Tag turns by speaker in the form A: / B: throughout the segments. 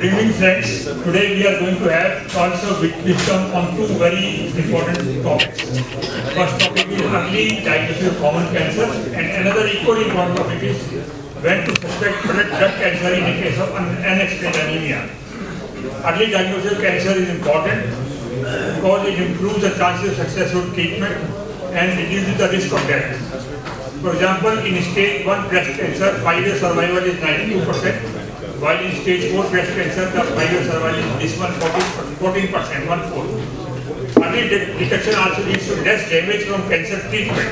A: Good evening, friends. Today we are going to have also wisdom on two very important topics. First topic is early diagnosis of common cancer, and another equally important topic is when to suspect blood cancer in a case of unexplained anemia. Early diagnosis of cancer is important because it improves the chances of successful treatment and reduces the risk of death. For example, in stage 1 breast cancer, 5-year survival is 92%. While in stage 4 breast cancer, the 5-year survival is this one 14%, 1/4. Early detection also leads to less damage from cancer treatment.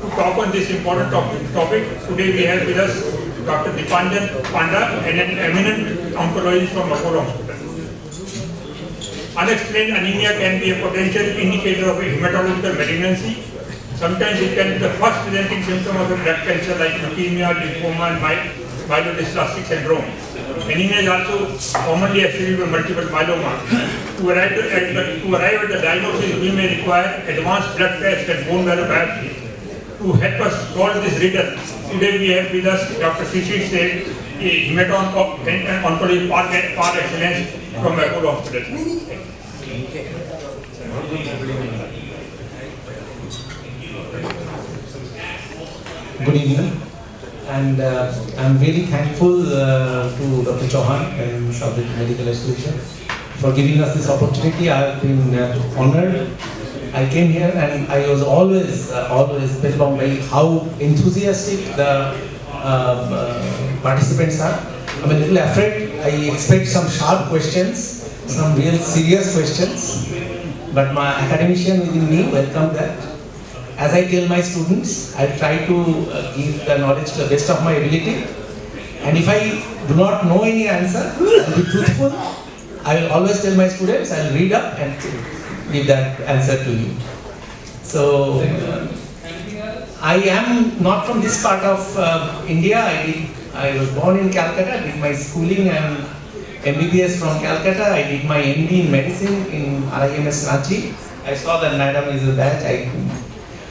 A: To talk on this important topic, today we have with us Dr. Deepanjan Panda, an eminent oncologist from Apollo Hospital. Unexplained anemia can be a potential indicator of a hematological malignancy. Sometimes it can be the first presenting symptom of a blood cancer like leukemia, lymphoma, and myelodysplastic syndrome. Anemia is also commonly associated with multiple myeloma. To arrive at the diagnosis, we may require advanced blood tests and bone marrow biopsy. To help us solve this riddle, today we have with us Dr. Shishir Seth, a hemato-oncology par excellence from Apollo Hospital.
B: Good evening, and I'm really thankful to Dr. Chauhan and Southern Medical Association for giving us this opportunity. I've been honored. I came here and I was always spellbound by how enthusiastic the participants are. I'm a little afraid. I expect some sharp questions, some real serious questions, but my academician within me welcomed that. As I tell my students, I try to give the knowledge to the best of my ability. And if I do not know any answer, I'll be truthful. I will always tell my students, I'll read up and give that answer to you. So, I am not from this part of India. I was born in Calcutta, did my schooling and MBBS from Calcutta. I did my MD in medicine in RIMS Ranchi. I saw that madam is a batch.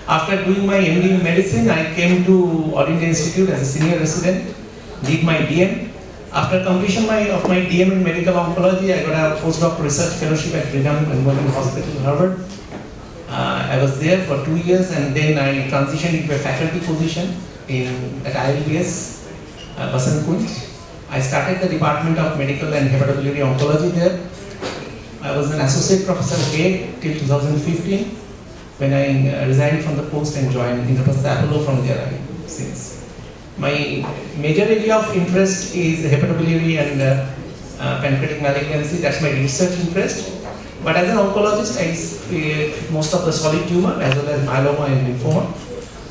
B: After doing my MD in medicine, I came to All India Institute as a senior resident, did my DM. After completion of my DM in medical oncology, I got a postdoc research fellowship at Brigham and Women's Hospital in Harvard. I was there for 2 years, and then I transitioned into a faculty position at ILBS, Basant Kunj. I started the Department of Medical and Hepatobiliary Oncology there. I was an associate professor there till 2015. When I resigned from the post and joined Indraprastha Apollo, from there since. My major area of interest is hepatobiliary and pancreatic malignancy. That's my research interest. But as an oncologist, I see most of the solid tumor as well as myeloma and lymphoma.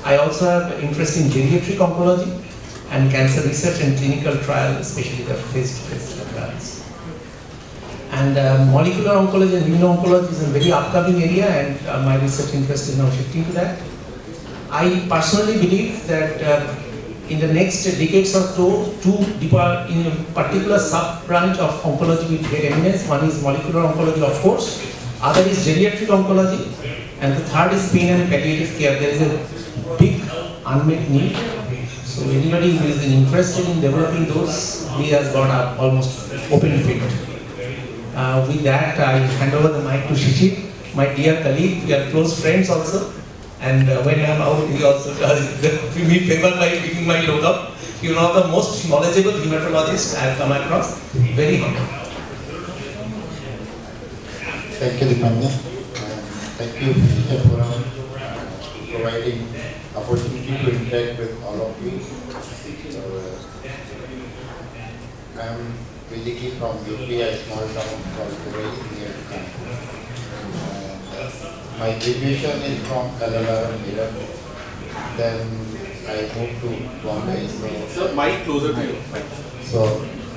B: I also have interest in geriatric oncology and cancer research and clinical trial, especially the face-to-face trials. And molecular oncology and immuno-oncology is a very upcoming area, and my research interest is now shifting to that. I personally believe that in the next decades or so, in a particular sub-branch of oncology will get eminence. One is molecular oncology, of course. Other is geriatric oncology. And the third is pain and palliative care. There is a big unmet need. So anybody who is interested in developing those, he has got a almost open field. With that, I hand over the mic to Shishir, my dear colleague. We are close friends also. And when I am out, he also does me favor by giving my load up. You know, the most knowledgeable hematologist I have come across. Very humble.
C: Thank you, Deepanjan. Thank you for providing opportunity to interact with all of you. I am basically from UP, a small town called Kuwait, near to Kanpur. My graduation is from LLR, Meerut. Then I moved to Bombay.
D: Sir, mic closer to you.
C: So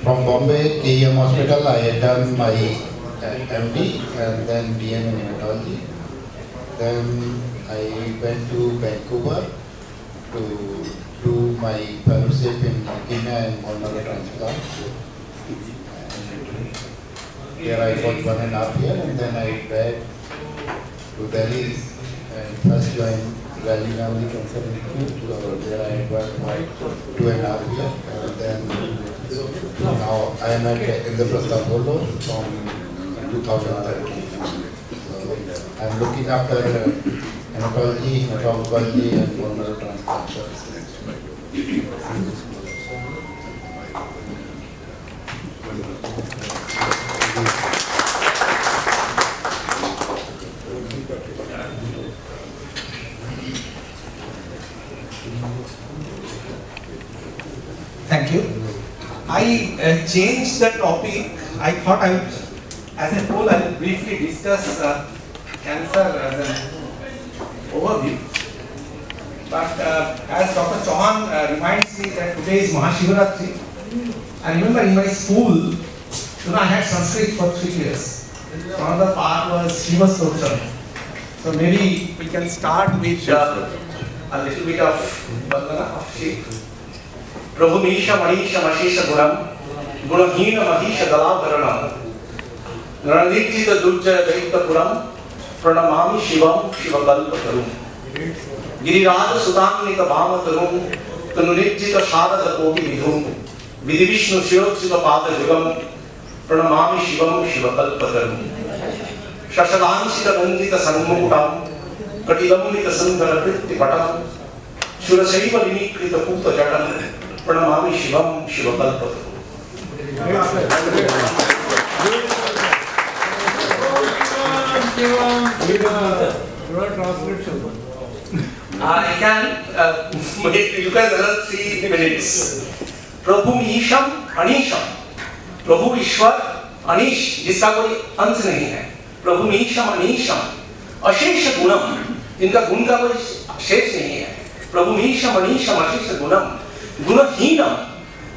C: from Bombay, KEM Hospital, I had done my MD and then DM in hematology. Then I went to Vancouver to do my fellowship in leukemia and bone marrow transplant. There I was 1.5 years, and then I back to Delhi and first joined Valley Family Cancer Institute. There I worked for 2.5 years, and then Now I am at Indraprastha Bolo from 2013. So I am looking after hematology, hematology and bone marrow transplant services.
B: Thank you. I changed the topic. I thought I would, as a whole, I will briefly discuss cancer as an overview. But as Dr. Chauhan reminds me that today is Mahashivaratri, I remember in my school, I had Sanskrit for 3 years. Another part was Shiva Stotra. So maybe we can start with a little bit of Vandana of Shiva. Prabhumisha Manisha Mashisha Gunam Gunahina Mahisha Dalavaranam Ranitita Dujja Daita Puram Pranamami Shivam Shivakalpatarum Giriraj Sudanita Bhamatarum Tanunitita Shadata Kogi Vidhum Vidivishnu Shirotsita Pada Jugam Pranamami Shivam Shivakalpatarum Shashadansita Bandita Sanmutam Katilamita Sundara Kritti Patam Shurasaiva Linikrita Puta Jatam Pranamami Shivam Shivakalpatarum. I can you guys another 3 minutes. Prabhu Isham Anisham. Prabhu Ishwar Anish जिसका कोई अंत नहीं है. Prabhu Isham Anisham. अशेष गुणम जिनका गुण का कोई शेष नहीं है. Prabhu Isham Anisham अशेष गुणम. Gunahinam.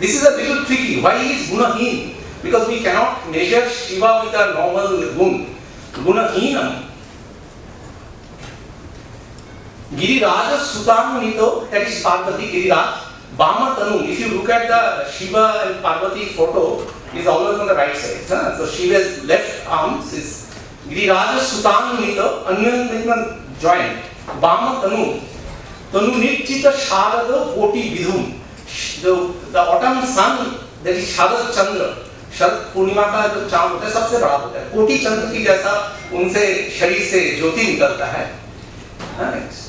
B: This is a little tricky. Why is Gunahin? Because we cannot measure Shiva with a normal gun. Gunahinam. Giriraja Sutanunito, that is Parvati Giriraj. Bama Tanu. If you look at the Shiva and Parvati photo, it is always on the right side. So Shiva's left arms is Giriraja Sutanunito, Anyan joint. Bama Tanu. Tanu Nitchita Sharada Koti Vidhum. The autumn sun, that is Sharad Chandra. Sharad Purnima का जो चांद होता है सबसे बड़ा होता है. कोटि चंद्र की जैसा उनसे शरीर से ज्योति निकलता है.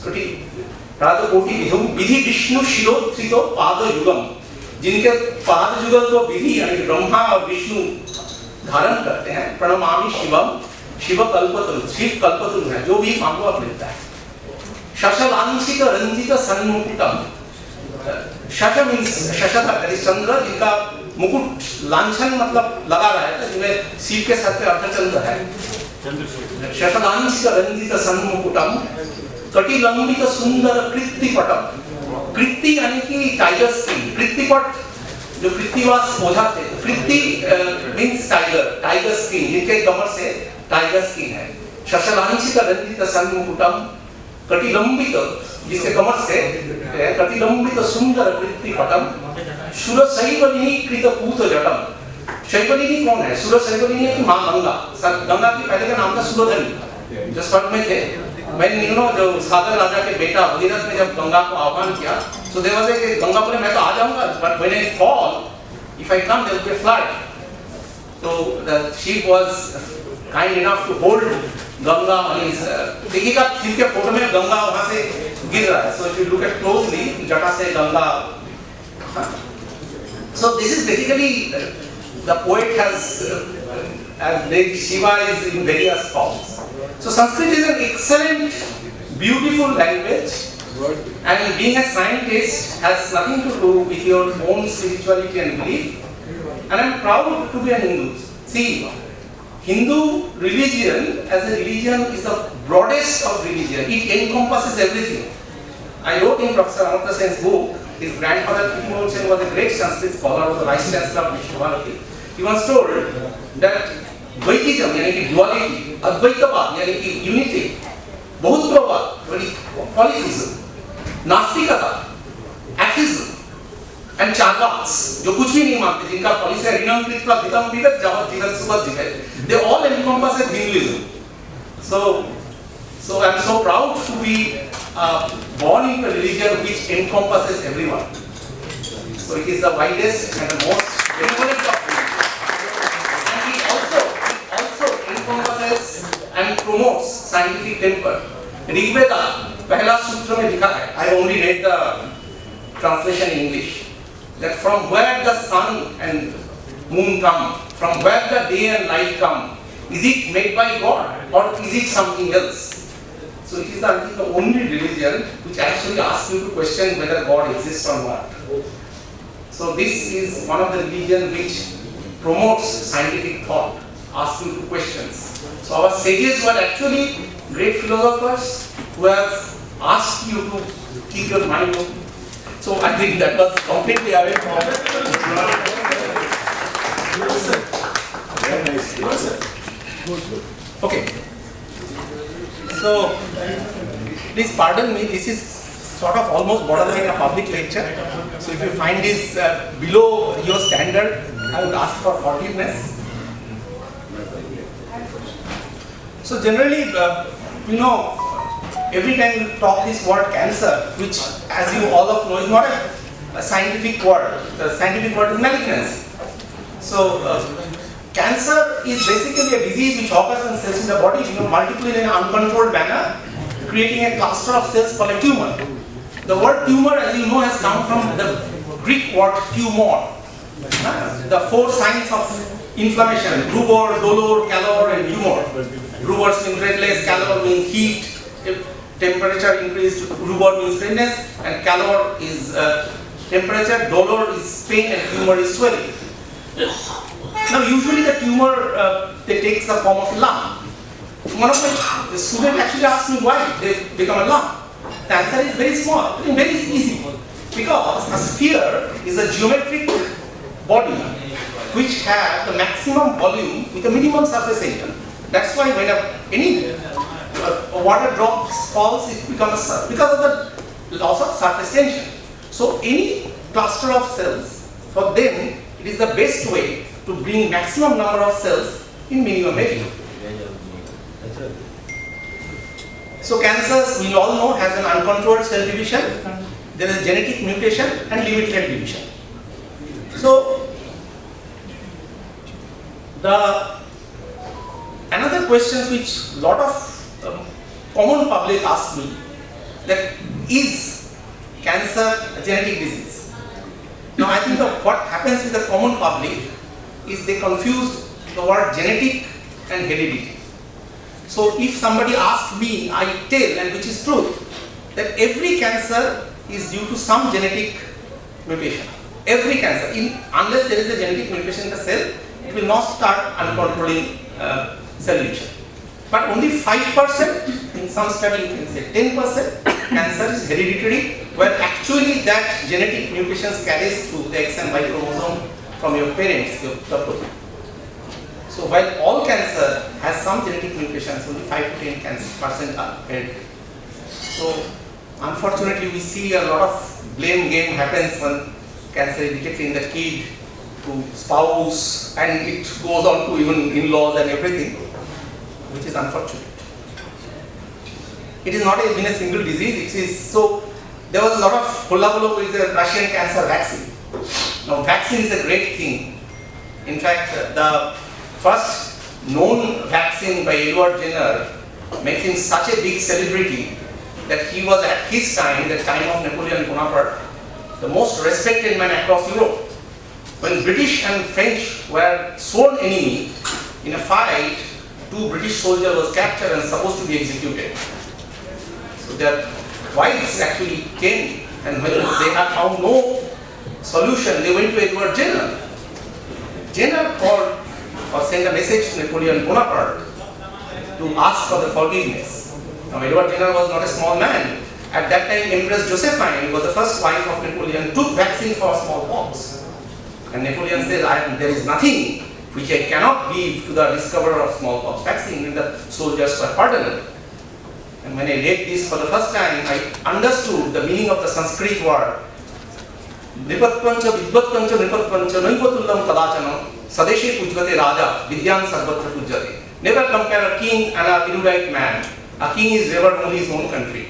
B: कोटि राधा कोटि विधुम विधि विष्णु शिरोत्थितो पाद युगम. जिनके पाद युगल को विधि यानी ब्रह्मा और विष्णु धारण करते हैं. प्रणमामि शिवम शिव कल्पतरु. शिव कल्पतरु है जो भी मांगो आप मिलता है. शशलांशित रंजित सन्मुकुटम. शश मीन्स शशधर दैट इज चंद्र जिनका मुकुट लांछन मतलब लगा रहा है जिसमें शिव के सर पे अर्धचंद्र है. शशलांशित रंजित सन्मुकुटम कटिलंबित सुंदर कृत्तिपटम. कृत्ति यानी कि टाइगर स्किन. कृत्तिपट जो कृत्तिवास ओझा थे. कृत्ति मीन्स टाइगर. टाइगर स्किन जिनके कमर से टाइगर स्किन है. शशलांशित रंजित सन्मुकुटम कटिलंबित जिसके कमर से कटिलंबित सुंदर कृत्तिपटम. सुर शैवलिनी कृत पूत जटम. शैवलिनी कौन है? सुर शैवलिनी की मां गंगा. गंगा की पहले का नाम था सुरधनी जो स्वर्ग में थे. मैंने जो सागर राजा के बेटा भगीरथ ने जब गंगा को आह्वान किया तो देवा से कि गंगा बोले मैं तो आ जाऊंगा but when I fall if I come there will be flood. तो the ship was kind enough to hold Ganga on his. देखिएगा शिव के फोटो में गंगा वहां से गिर रहा है. So if you look at closely जटा से Ganga. So this is basically the poet has made Shiva is in various forms. So Sanskrit is an excellent, beautiful language, and being a scientist has nothing to do with your own spirituality and belief. And I am proud to be an Hindu. See, Hindu religion as a religion is the broadest of religion. It encompasses everything. I wrote in Professor Amartya Sen's book. His grandfather Kirti Sen was a great Sanskrit scholar, was the vice chancellor of Vishnu. He once told that Vaidism यानी कि duality, अद्वैतवाद यानी कि unity, बहुत्ववाद यानी polytheism, नास्तिकता, atheism, and charvaks जो कुछ भी नहीं मानते जिनका पॉलिसी है ऋणम कृत्वा धितम विगत जगत जिगत Sugat जिगत. They all encompass Hinduism. So I am so proud to be born in a religion which encompasses everyone. So it is the widest and the most
E: benevolent of women. And he also encompasses and promotes scientific temper. Rigveda, पहला सूत्र में लिखा है, I only read the translation in English, that from where the sun and moon come, from where the day and night come, is it made by God or is it something else? So it is the only religion which actually asks you to question whether God exists or not. So this is one of the religion which promotes scientific thought, asks you questions. So our sages were actually great philosophers who have asked you to keep your mind open. So I think that was completely away from. Okay. So please pardon me. This is sort of almost borderline a public lecture. So if you find this below your standard, I would ask for forgiveness. So generally, every time you talk this word cancer, which as you all of know is not a scientific word. The scientific word is malignancy. So cancer is basically a disease which occurs in cells in the body, multiple in an uncontrolled manner, creating a cluster of cells called a tumor. The word tumor, as you know, has come from the Greek word tumor. The four signs of inflammation: rubor, dolor, calor, and tumor. Rubor means redness, calor means heat, temperature increased, rubor means redness, and calor is temperature, dolor is pain, and tumor is swelling. Now usually the tumor they takes the form of a lump. One of my students actually asked me why they become a lump. The answer is very small, very easy. Because a sphere is a geometric body which has the maximum volume with a minimum surface area. That's why when any water drop falls, it becomes a surface because of the loss of surface tension. So any cluster of cells, for them, it is the best way to bring maximum number of cells in minimum area. So cancers, we all know, has an uncontrolled cell division. There is genetic mutation and limited division. So the another question which lot of common public ask me, that is cancer a genetic disease? Now I think that what happens with the common public is they confuse the word genetic and heredity. So if somebody asks me, I tell, and which is truth, that every cancer is due to some genetic mutation. Every cancer, unless there is a genetic mutation in the cell, it will not start uncontrolling cell division. But only 5%, in some study you can say 10%, cancer is hereditary, where actually that genetic mutations carries through the X and Y chromosome from your parents, your couple. So while all cancer has some genetic mutations, only 5 to 10% are hereditary. So unfortunately we see a lot of blame game happens when cancer is detected in the kid to spouse, and it goes on to even in-laws and everything, which is unfortunate. It is not even a single disease. It is so. There was a lot of hullabaloo with the Russian cancer vaccine. Now, vaccine is a great thing. In fact, the first known vaccine by Edward Jenner makes him such a big celebrity that he was at his time, the time of Napoleon Bonaparte, the most respected man across Europe. When British and French were sworn enemy in a fight, 2 British soldiers was captured and supposed to be executed. So their wives actually came, and when they had found no solution, they went to Edward Jenner. Jenner called or sent a message to Napoleon Bonaparte to ask for the forgiveness. Now Edward Jenner was not a small man. At that time, Empress Josephine was the first wife of Napoleon, took vaccine for smallpox. And Napoleon said, there is nothing which I cannot give to the discoverer of smallpox vaccine, and the soldiers were pardoned. And when I read this for the first time, I understood the meaning of the Sanskrit word. Nipatpancha vidvatpancha nipatpancha naipatullam kadachana sadeshe pujvate raja vidyan sarvatra pujjate. Never compare a king and a erudite man. A king is revered only in his own country.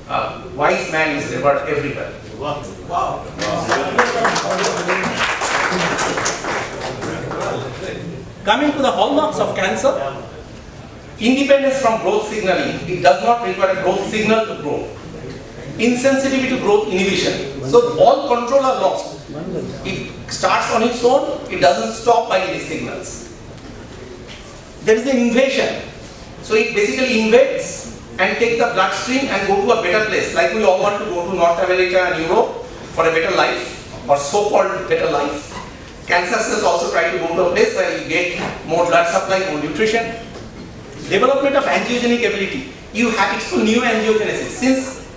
E: A wise man is revered everywhere. Wow. Coming to the hallmarks of cancer, independence from growth signaling. It does not require a growth signal to grow. Insensitivity to growth inhibition. So all control are lost. It starts on its own, it doesn't stop by any signals. There is an invasion. So it basically invades and take the bloodstream and go to a better place. Like we all want to go to North America and Europe for a better life, or so-called better life. Cancer cells also try to go to a place where you get more blood supply, more nutrition. Development of angiogenic ability. You have it's called neoangiogenesis. Since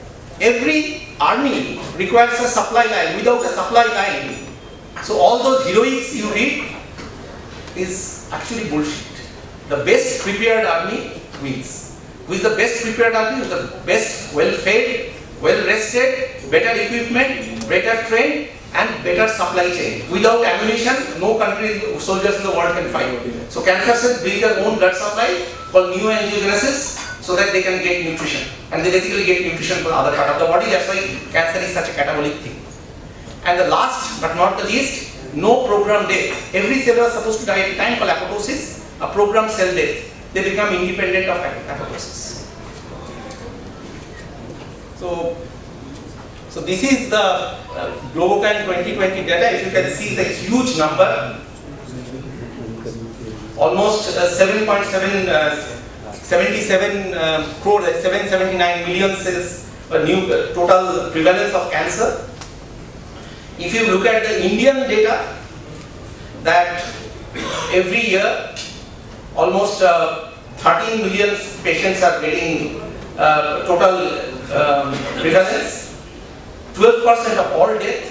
E: every army requires a supply line, without a supply line, so all those heroics you read is actually bullshit. The best prepared army wins. With the best prepared army, with the best well-fed, well-rested, better equipment, better trained, and better supply chain. Without ammunition, no country, soldiers in the world can fight. So cancer cells build their own blood supply called neoangiogenesis so that they can get nutrition. And they basically get nutrition from the other part of the body. That's why cancer is such a catabolic thing. And the last but not the least, no programmed death. Every cell is supposed to die at a time called apoptosis, a programmed cell death. They become independent of apoptosis. So this is the Globocan 2020 data. If you can see the huge number, almost 77 crore, 779 million cells, new total prevalence of cancer. If you look at the Indian data, that every year almost 13 million patients are getting total prevalence. 12% of all death,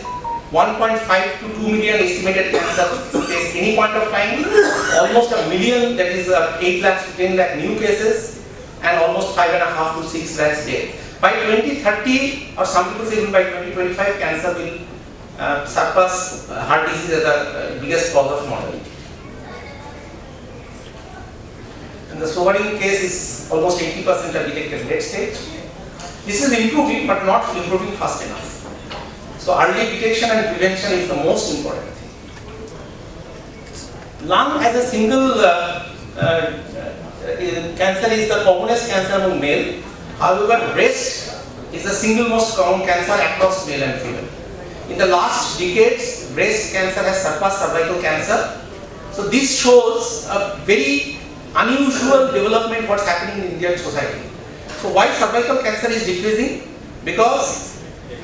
E: 1.5 to 2 million estimated cancer cases any point of time, almost a million, that is 8 lakhs to 10 lakh new cases, and almost 5.5 to 6 lakhs death. By 2030, or some people say even by 2025, cancer will surpass heart disease as the biggest cause of mortality. And the sobering case is almost 80% are detected late stage. This is improving, but not improving fast enough. So early detection and prevention is the most important thing. Lung as a single cancer is the commonest cancer among male. However, breast is the single most common cancer across male and female. In the last decades, breast cancer has surpassed cervical cancer. So this shows a very unusual development what's happening in Indian society. So why cervical cancer is decreasing? Because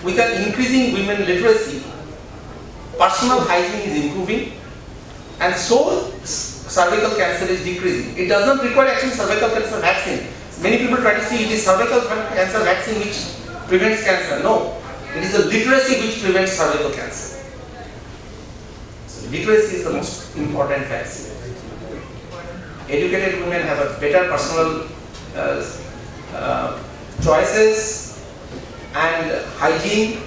E: with an increasing women literacy, personal hygiene is improving, and so cervical cancer is decreasing. It does not require actually cervical cancer vaccine. Many people try to say it is cervical cancer vaccine which prevents cancer. No, it is the literacy which prevents cervical cancer. So literacy is the most important vaccine. Educated women have a better personal choices and hygiene,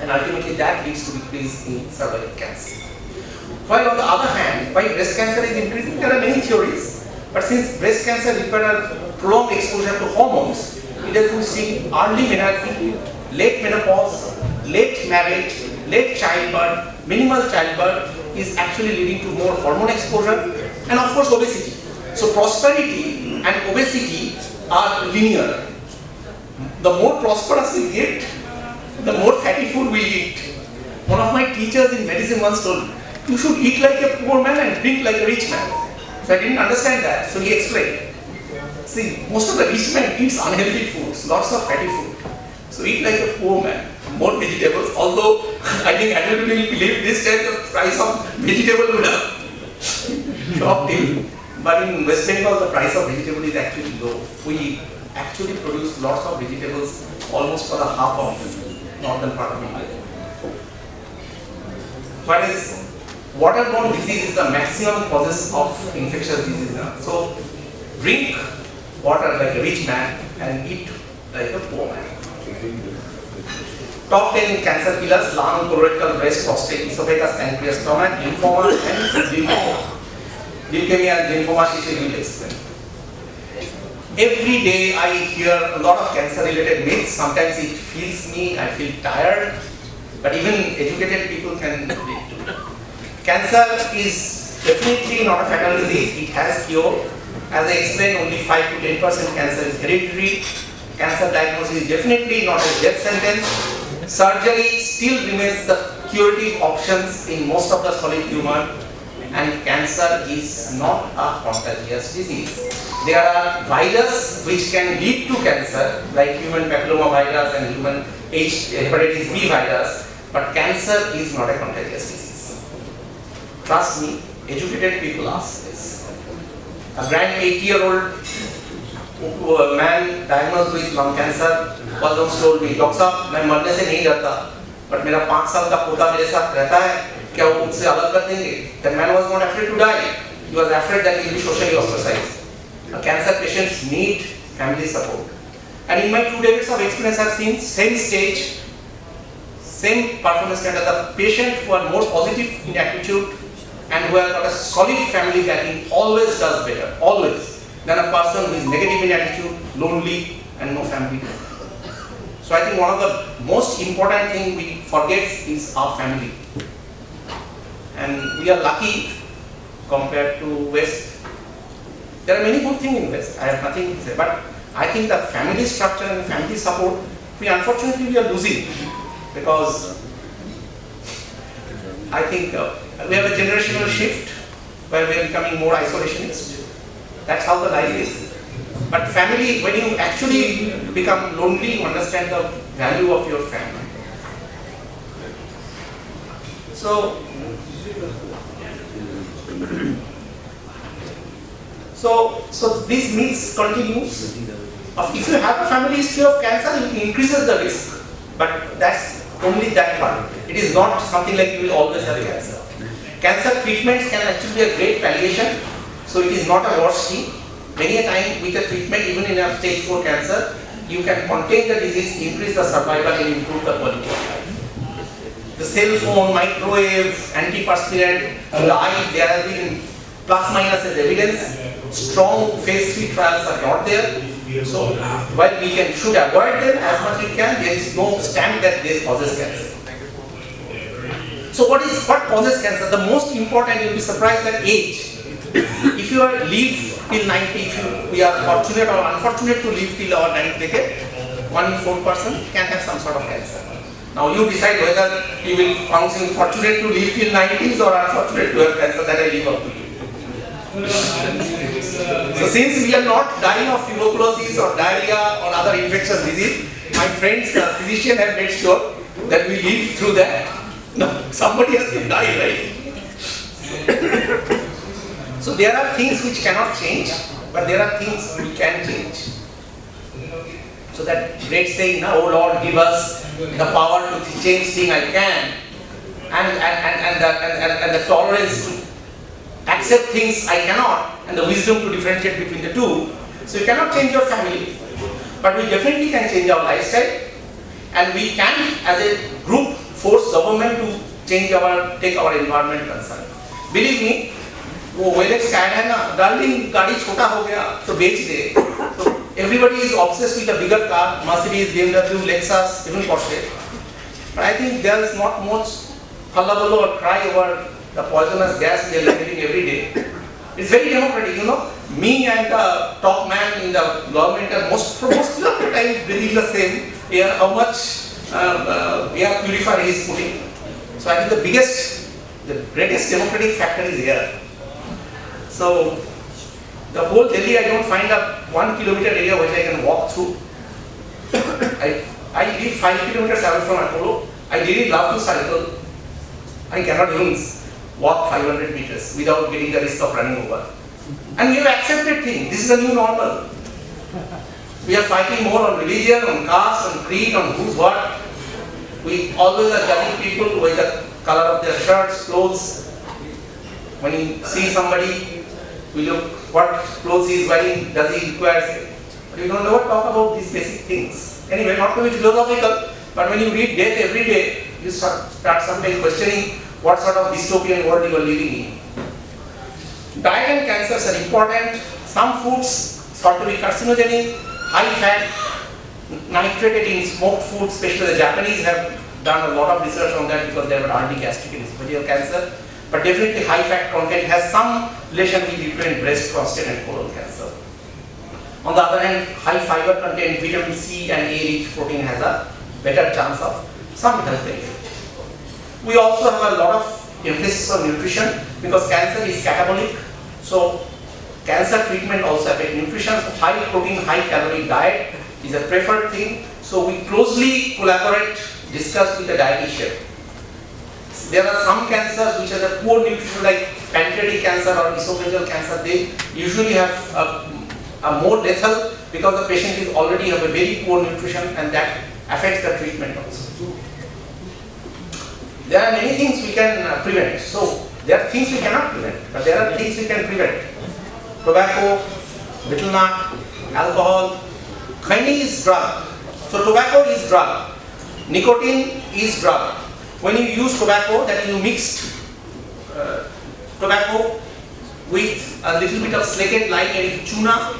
E: and ultimately that leads to decrease in cervical cancer. While on the other hand, why breast cancer is increasing, there are many theories, but since breast cancer requires prolonged exposure to hormones, it has been seen early menarche, late menopause, late marriage, late childbirth, minimal childbirth is actually leading to more hormone exposure, and of course obesity. So prosperity and obesity are linear. The more prosperous we get, the more fatty food we eat. One of my teachers in medicine once told me, you should eat like a poor man and drink like a rich man. So I didn't understand that, so he explained. See, most of the rich man eats unhealthy foods, lots of fatty food. So eat like a poor man, more vegetables, although I think everybody will believe this time the price of vegetable would have dropped in. But in West Bengal, the price of vegetable is actually low. We actually produce lots of vegetables almost for the half of the northern part of India. Whereas waterborne disease is the maximum causes of infectious disease now. So drink water like a rich man and eat like a poor man. Top 10 cancer killers: lung, colorectal, breast, prostate, esophagus, pancreas, stomach, lymphoma, and lymphoma. Leukemia and lymphoma, she will explain. Every day I hear a lot of cancer related myths. Sometimes it feels me, I feel tired, but even educated people can relate to it. Cancer is definitely not a fatal disease. It has cure. As I explained, only 5 to 10% cancer is hereditary. Cancer diagnosis is definitely not a death sentence. Surgery still remains the curative options in most of the solid tumor, and cancer is not a contagious disease. There are viruses which can lead to cancer, like human papilloma virus and human hepatitis B virus, but cancer is not a contagious disease. Trust me, educated people ask this. A grand 80-year-old man diagnosed with lung cancer was once told me, "Doctor साहब, मैं मरने से नहीं डरता, but मेरा 5 साल का पोता मेरे साथ रहता है, क्या वो मुझसे अलग कर देंगे?" That man was not afraid to die. He was afraid that he will be socially ostracized. Cancer patients need family support. And in my 2 decades of experience, I have seen same stage, same performance standard. The patient who are more positive in attitude and who have got a solid family backing always does better, always, than a person who is negative in attitude, lonely, and no family. So I think one of the most important thing we forget is our family. And we are lucky compared to West. There are many good things in West. I have nothing to say, but I think the family structure and family support, we unfortunately we are losing, because I think we have a generational shift where we are becoming more isolationist. That's how the life is. But family, when you actually become lonely, you understand the value of your family. So this myth continues. If you have a family history of cancer, it increases the risk. But that's only that part. It is not something like you will always have cancer. Cancer treatments can actually be a great palliation. So it is not a worse thing. Many a time with a treatment, even in a stage 4 cancer, you can contain the disease, increase the survival, and improve the quality of life. The cell phone, microwave, antiperspirant, the eye, there have been plus minus as evidence. Strong phase 3 trials are not there. So while we should avoid them as much as we can, there is no stamp that this causes cancer. So what causes cancer? The most important, you'll be surprised at age. If you are live till 90, if we are fortunate or unfortunate to live till our 90th decade, 1 in 4 person can have some sort of cancer. Now you decide whether you will function fortunate to live till 90s or unfortunate to have cancer. That I leave up to you. So since we are not dying of tuberculosis or diarrhea or other infectious disease, my friends, the physician have made sure that we live through that. No, somebody has to die, right? So there are things which cannot change, but there are things we can change. So that great saying, "Oh Lord, give us the power to change things I can," and the tolerance to accept things I cannot, and the wisdom to differentiate between the two. So you cannot change your family, but we definitely can change our lifestyle, and we can, as a group, force government to take our environment concern. Believe me, वो Wedex का है ना, darling गाड़ी छोटा हो गया तो बेच दे. So everybody is obsessed with a bigger car, Mercedes, BMW, Lexus, even Porsche. But I think there is not much hullabaloo or cry over the poisonous gas we are getting every day. It's very democratic, you know. Me and the top man in the government are most of the time breathing the same air. How much air purifier he is putting. So I think the greatest democratic factor is here. So the whole Delhi, I don't find a 1 kilometer area which I can walk through. I live 5 kilometers away from Apollo. I really love to cycle. I cannot even walk 500 meters without getting the risk of running over. And we have accepted things. This is the new normal. We are fighting more on religion, on caste, on creed, on who's what. We always are judging people by the color of their shirts, clothes. When you see somebody, we look what clothes he is wearing, does he require? But we don't never talk about these basic things. Anyway, not to be philosophical, but when you read death every day, you start sometimes questioning what sort of dystopian world you are living in. Diet and cancers are important. Some foods thought to be carcinogenic, high fat, nitrated in smoked foods, especially the Japanese have done a lot of research on that because they have RD gastric esophageal cancer. but definitely high fat content has some relation between breast, prostate and colon cancer. On the other hand, high fiber content, vitamin C and A rich protein has a better chance of some health benefit. We also have a lot of emphasis on nutrition because cancer is catabolic. So cancer treatment also affects nutrition. So high protein, high calorie diet is a preferred thing. So we closely collaborate, discuss with the dietitian. There are some cancers which have a poor nutrition like pancreatic cancer or esophageal cancer. They usually have a more lethal because the patient is already have a very poor nutrition and that affects the treatment also. There are many things we can prevent. So there are things we cannot prevent, but there are things we can prevent. Tobacco, betel nut, alcohol. Khaini is drug. So tobacco is drug. Nicotine is drug. When you use tobacco, that you mixed tobacco with a little bit of slaked lime and tuna,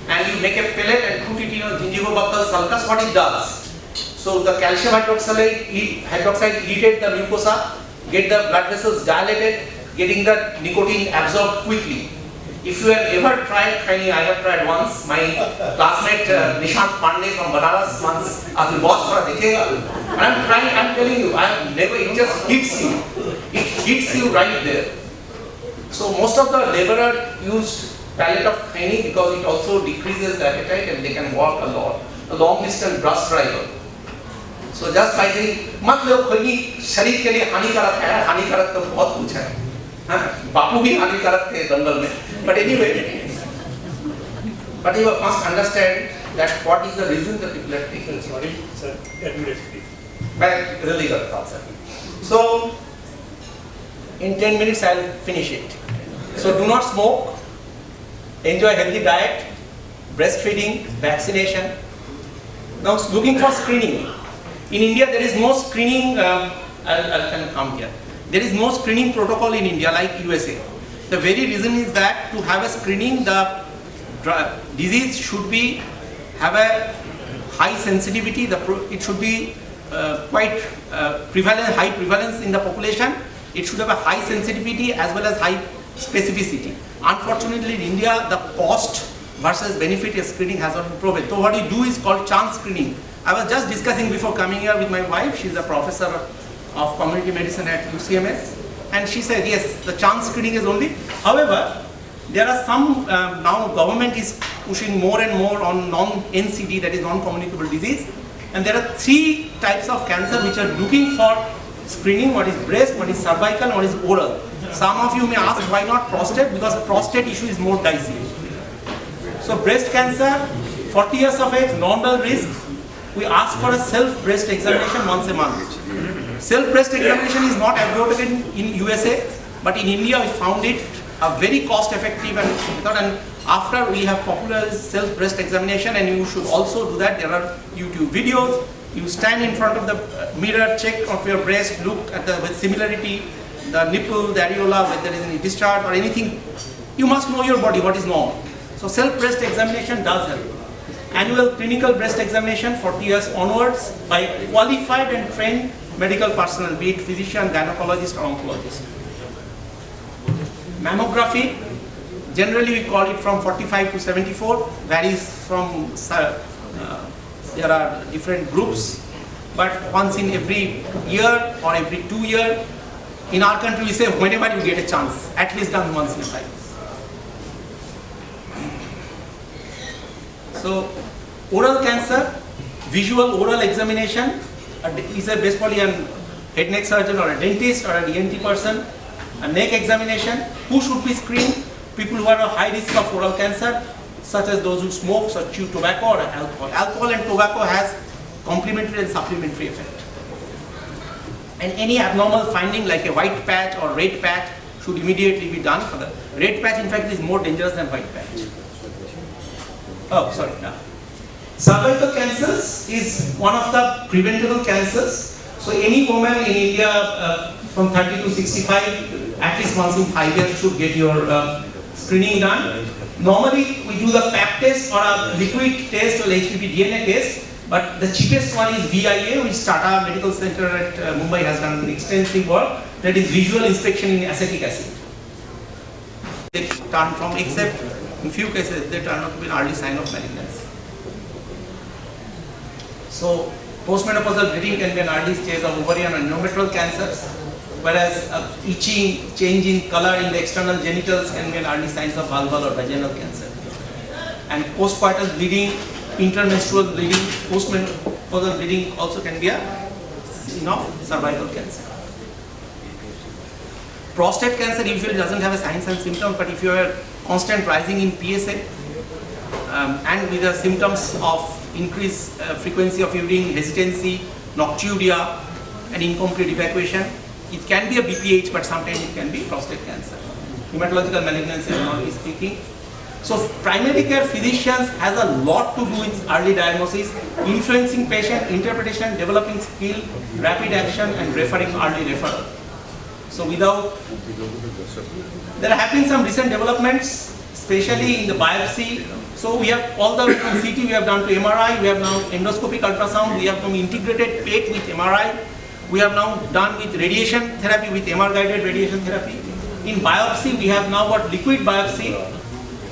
E: and you make a pellet and put it in a gingival sulcus, what it does? So the calcium hydroxide irritate the mucosa, get the blood vessels dilated, getting the nicotine absorbed quickly. If you have ever tried Khaini, I have tried once. My classmate Nishant Pandey from Banaras once asked me, boss, thora dekhega. And I'm trying, I'm telling you, I have never, it just hits you. It hits you right there. So most of the laborer used pellet of Khaini because it also decreases the appetite and they can walk a lot. A long distance bus driver. So just by saying, मत लो खैनी शरीर के लिए हानिकारक है, हानिकारक तो बहुत कुछ है. बापू भी हानिकारक थे दंगल में. But anyway, but you must understand that what is the reason that people are taking.
A: Sorry, sir, can you repeat?
E: But really good thought, sir. So in 10 minutes I'll finish it. So do not smoke, enjoy healthy diet, breastfeeding, vaccination. Now looking for screening. In India there is no screening, I'll come here. There is no screening protocol in India like USA. The very reason is that to have a screening, the disease should be have a high sensitivity. It should be quite prevalent, high prevalence in the population. It should have a high sensitivity as well as high specificity. Unfortunately, in India, the cost versus benefit of screening has not been proven. So what you do is called chance screening. I was just discussing before coming here with my wife. She's a professor of community medicine at UCMS. And she said, yes, the chance screening is only. However, there are some, now government is pushing more and more on non-NCD, that is non-communicable disease. And there are 3 types of cancer which are looking for screening. What is breast, what is cervical, what is oral. Some of you may ask why not prostate, because prostate issue is more dicey. So breast cancer, 40 years of age, normal risk. We ask for a self-breast examination once a month. Self-breast examination is not advocated in USA, but in India we found it a very cost-effective method. And after we have popularized self-breast examination, and you should also do that, there are YouTube videos. You stand in front of the mirror, check of your breast, look at the similarity, the nipple, the areola, whether there is any discharge or anything. You must know your body, what is normal. So self-breast examination does help. Annual clinical breast examination 40 years onwards by qualified and trained medical personnel, be it physician, gynecologist or oncologist. Mammography, generally we call it from 45 to 74, varies from, there are different groups, but once in every year or every 2 years. In our country we say whenever you get a chance, at least done once in a while. So, oral cancer, visual oral examination is basically a head neck surgeon or a dentist or an ENT person. A neck examination, who should be screened? People who are at high risk of oral cancer, such as those who smoke or chew tobacco or alcohol. Alcohol and tobacco has complementary and supplementary effect. And any abnormal finding like a white patch or red patch should immediately be done. For the red patch, in fact, is more dangerous than white patch. Oh, sorry. No. Cervical cancers is one of the preventable cancers. So any woman in India from 30 to 65, at least once in 5 years should get your screening done. Normally we do the pap test or a liquid test or HPV DNA test, but the cheapest one is VIA, which Tata Medical Center at Mumbai has done extensive work. that is visual inspection in acetic acid. They turn from, except in few cases, they turn out to be an early sign of malignancy. So, postmenopausal bleeding can be an early stage of ovarian and endometrial cancers, whereas itching, change in color in the external genitals can be an early signs of vulval or vaginal cancer. And postpartum bleeding, intermenstrual bleeding, postmenopausal bleeding also can be a sign of cervical cancer. Prostate cancer usually doesn't have a signs and symptoms, but if you are constant rising in PSA and with the symptoms of increased frequency of urine, hesitancy, nocturia and incomplete evacuation, it can be a BPH, but sometimes it can be prostate cancer. Hematological malignancy, generally speaking. So primary care physicians has a lot to do with early diagnosis, influencing patient interpretation, developing skill, rapid action and referring early referral. So there have been some recent developments, especially in the biopsy. So we have all the from CT we have done to MRI, we have now endoscopic ultrasound, we have now integrated PET with MRI, we have now done with radiation therapy with MR guided radiation therapy. In biopsy we have now got liquid biopsy,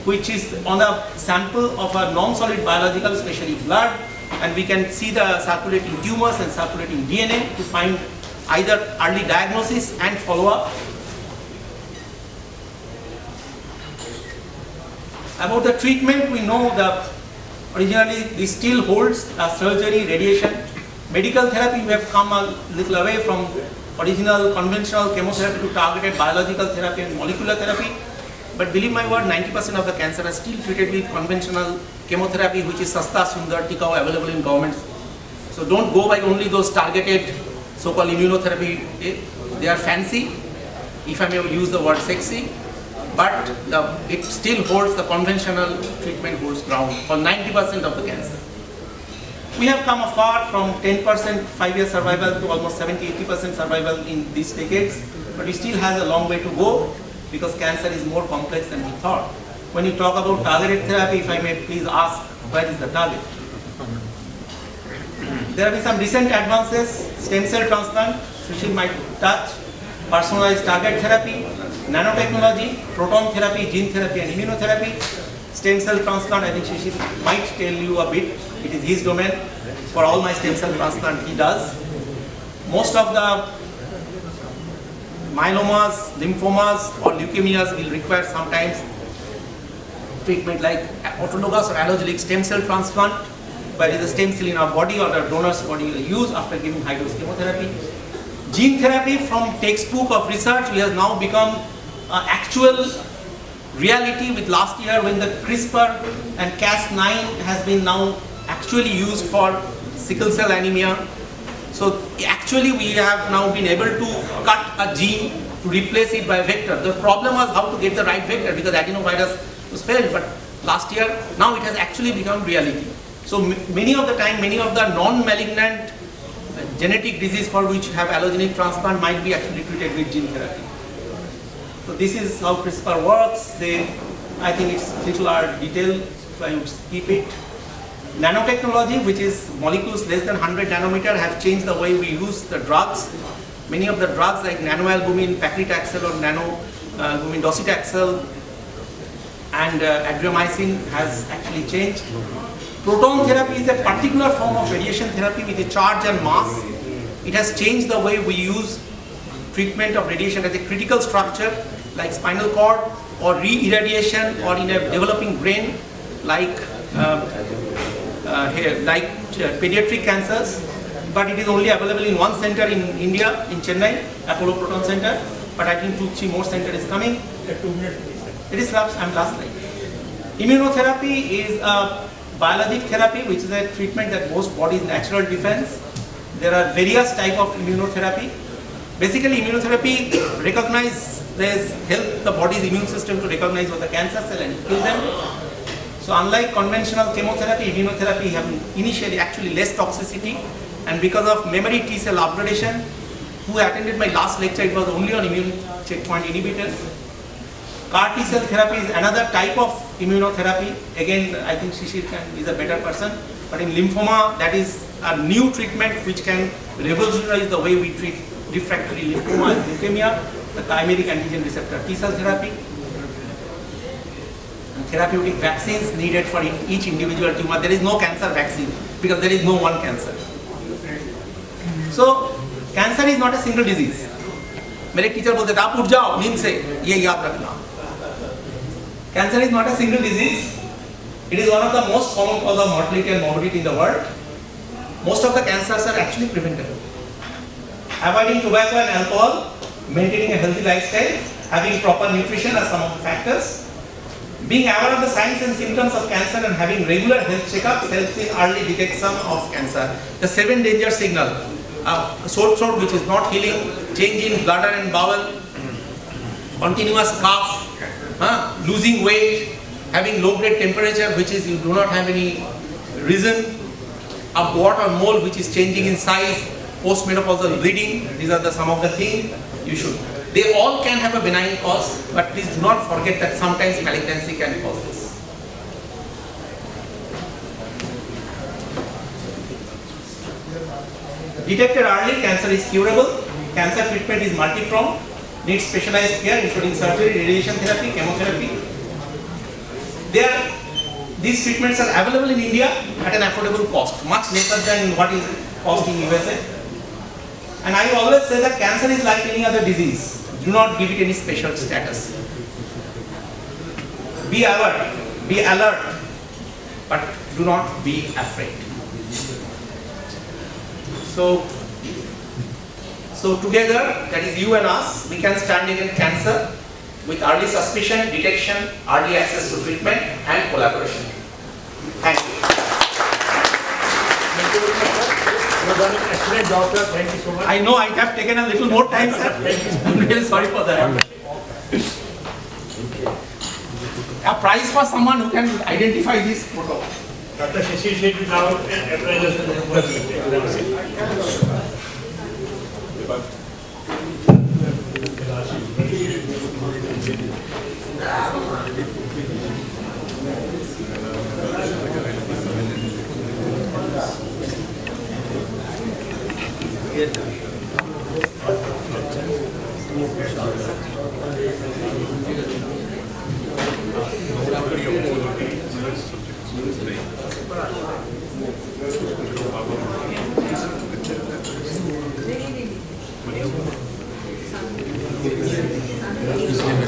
E: which is on a sample of a non-solid biological, especially blood, and we can see the circulating tumors and circulating DNA to find either early diagnosis and follow-up. About the treatment, we know that originally this still holds surgery, radiation. Medical therapy, we have come a little away from original conventional chemotherapy to targeted biological therapy and molecular therapy. But believe my word, 90% of the cancer are still treated with conventional chemotherapy, which is Sasta, Sundar, Tikau, available in governments. So don't go by only those targeted so-called immunotherapy. They are fancy, if I may use the word sexy, but it still holds, the conventional treatment holds ground for 90% of the cancer. We have come afar from 10% 5-year survival to almost 70-80% survival in these decades, but we still have a long way to go because cancer is more complex than we thought. When you talk about targeted therapy, if I may please ask, where is the target? There have been some recent advances, stem cell transplant, Sushil might touch, personalized target therapy, nanotechnology, proton therapy, gene therapy and immunotherapy. Stem cell transplant, I think Sushil might tell you a bit, it is his domain. For all my stem cell transplant he does. Most of the myelomas, lymphomas or leukemias will require sometimes treatment like autologous or allogeneic stem cell transplant, where is a stem cell in our body or the donor's body will use after giving high dose chemotherapy. Gene therapy, from textbook of research, we have now become actual reality with last year when the CRISPR and Cas9 has been now actually used for sickle cell anemia. So actually we have now been able to cut a gene to replace it by a vector. The problem was how to get the right vector because adenovirus was failed, but last year now it has actually become reality. So many of the time, many of the non-malignant genetic disease for which have allogeneic transplant might be actually treated with gene therapy. So this is how CRISPR works. I think it's little detail, so I would skip it. Nanotechnology, which is molecules less than 100 nanometer, have changed the way we use the drugs. Many of the drugs like nanoalbumin, paclitaxel or nanoalbumin docetaxel and adriamycin has actually changed. Proton therapy is a particular form of radiation therapy with a charge and mass. It has changed the way we use treatment of radiation as a critical structure like spinal cord or re-irradiation or in a developing brain like pediatric cancers. But it is only available in one center in India, in Chennai, Apollo Proton Center. But I think 2-3 more center is coming. It is last slide. Immunotherapy is a biologic therapy, which is a treatment that most bodies natural defense. There are various types of immunotherapy. Basically, immunotherapy help the body's immune system to recognize what the cancer cell and kill them. So unlike conventional chemotherapy, immunotherapy have initially actually less toxicity, and because of memory T cell upgradation, who attended my last lecture, it was only on immune checkpoint inhibitors. CAR T cell therapy is another type of immunotherapy. Again, I think Shishir is a better person. But in lymphoma, that is a new treatment which can revolutionize the way we treat refractory lymphoma and leukemia, the chimeric antigen receptor T-cell therapy, and therapeutic vaccines needed for each individual tumor. There is no cancer vaccine because there is no one cancer. So cancer is not a single disease. मेरे teacher बोलते थे आप उठ जाओ नींद से, ये याद रखना. Cancer is not a single disease. It is one of the most common cause of mortality and morbidity in the world. Most of the cancers are actually preventable. Avoiding tobacco and alcohol, maintaining a healthy lifestyle, having proper nutrition are some of the factors. Being aware of the signs and symptoms of cancer and having regular health checkups helps in early detection of cancer. The 7 danger signal, sore throat which is not healing, change in bladder and bowel, continuous cough, losing weight, having low grade temperature which is you do not have any reason, a wart or mole which is changing in size, postmenopausal bleeding, these are some of the things you should. They all can have a benign cause, but please do not forget that sometimes malignancy can cause this. Detected early, cancer is curable. Cancer treatment is multi-pronged, needs specialized care including surgery, radiation therapy, chemotherapy. These treatments are available in India at an affordable cost, much lesser than what is cost in USA. And I always say that cancer is like any other disease. Do not give it any special status. Be alert, but do not be afraid. So together, that is you and us, we can stand against cancer with early suspicion, detection, early access to treatment and collaboration. Thank you.
A: Thank you very much, sir. You have done an excellent job, sir. Thank you so much.
E: I know I have taken a little more time, sir. I'm really sorry for that. A prize for someone who can identify this photo.
A: Dr. Shashi Shetty now appraises the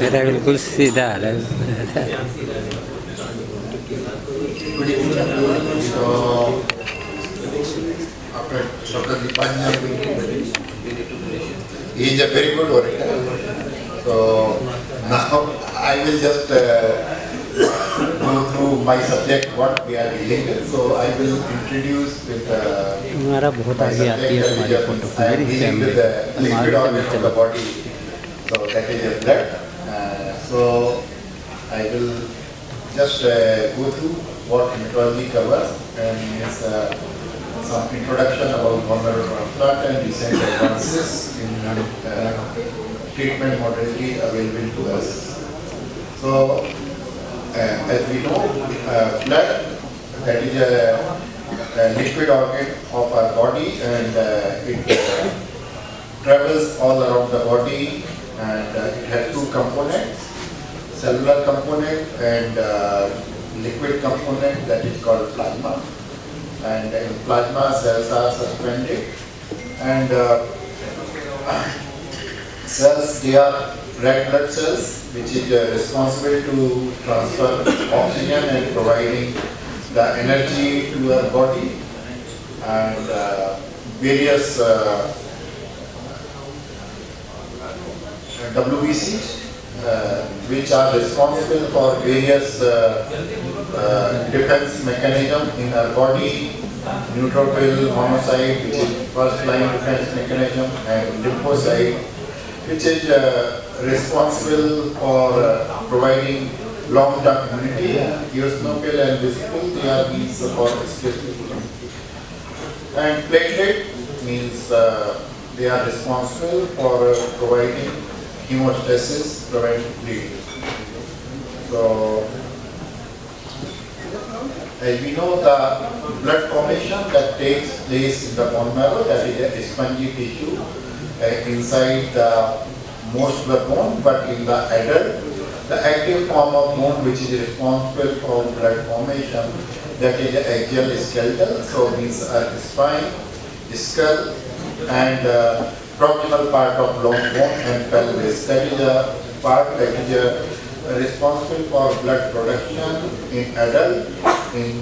F: मेरा बिल्कुल सीधा है.
C: So, after Dr. Dipanya, he is a very good orator. So, now I will just go through my subject, what we are dealing with. So, I will introduce with
F: तुम्हारा बहुत
C: my
F: आगे आती है
C: subject
F: तुम्हारी
C: that
F: photo.
C: I am
F: मेरी
C: dealing
F: family
C: with the liquid
F: हमारे
C: organ
F: से
C: of the body. So, that is a blood. So, I will just go through what hematology covers and is some introduction about bone marrow transplant and recent advances in treatment modality available to us. So, as we know, blood, that is a liquid organ of our body, and it travels all around the body, and it has two components, cellular component and liquid component, that is called plasma. And in plasma, cells are suspended, and cells, they are red blood cells, which is responsible to transfer oxygen and providing the energy to our body, and various WBCs, which are responsible for various defense mechanism in our body, neutrophil, monocyte, which is first line defense mechanism, and lymphocyte, which is responsible for providing long-term immunity. Eosinophil and vesicle, they are means for specific immunity. And platelet means they are responsible for providing hemostasis, preventing bleeding. So, as we know, the blood formation that takes place in the bone marrow, that is a spongy tissue, inside the most blood bone, but in the adult, the active form of bone which is responsible for blood formation, that is the axial skeletal, so means spine, skull, and proximal part of long bone and pelvis. That is a part that is responsible for blood production in adult, in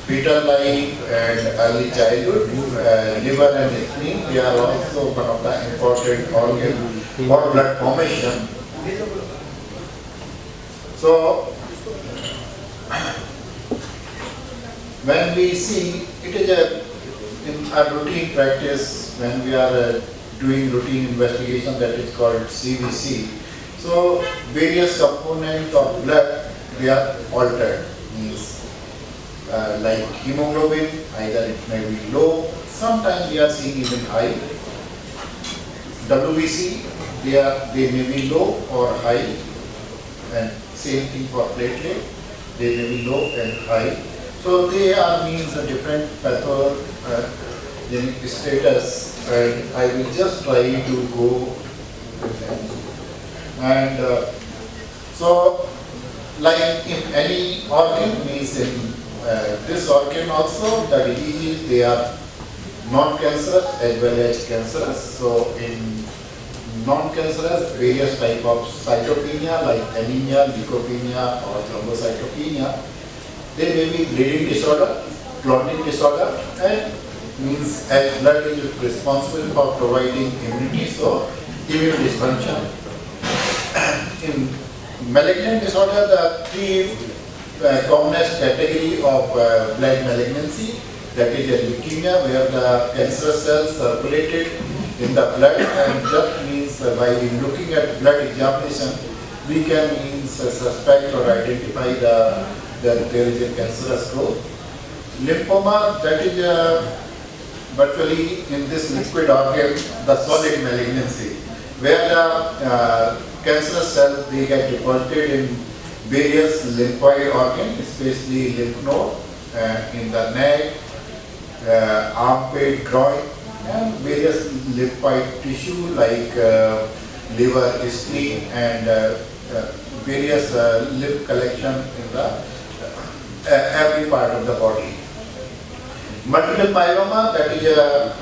C: fetal life and early childhood. Liver and spleen, they are also one of the important organs for blood formation. So, when we see, it is in a routine practice, when we are doing routine investigation, that is called CBC. So, various components of blood, they are altered. Means, like hemoglobin, either it may be low, sometimes we are seeing even high. WBC, they may be low or high, and same thing for platelet, they may be low and high. So they are means a different pathogenic status, and I will just try to go with them. And so, like in any organ, means in this organ also, the diseases, they are non-cancerous as well as cancerous. So in non-cancerous, various type of cytopenia like anemia, leukopenia or thrombocytopenia. There may be bleeding disorder, clotting disorder, and means as blood is responsible for providing immunity, so immune dysfunction. In malignant disorder, the three commonest category of blood malignancy, that is a leukemia, where the cancerous cells circulated in the blood, and just means by looking at blood examination, we can means suspect or identify that there is a cancerous growth. Lymphoma, that is virtually in this liquid organ, the solid malignancy, where the cancerous cells, they get deposited in various lymphoid organs, especially lymph node, in the neck, armpit, groin, and various lymphoid tissue like liver, spleen, and various lymph collection in the every part of the body. Multiple myeloma, that is a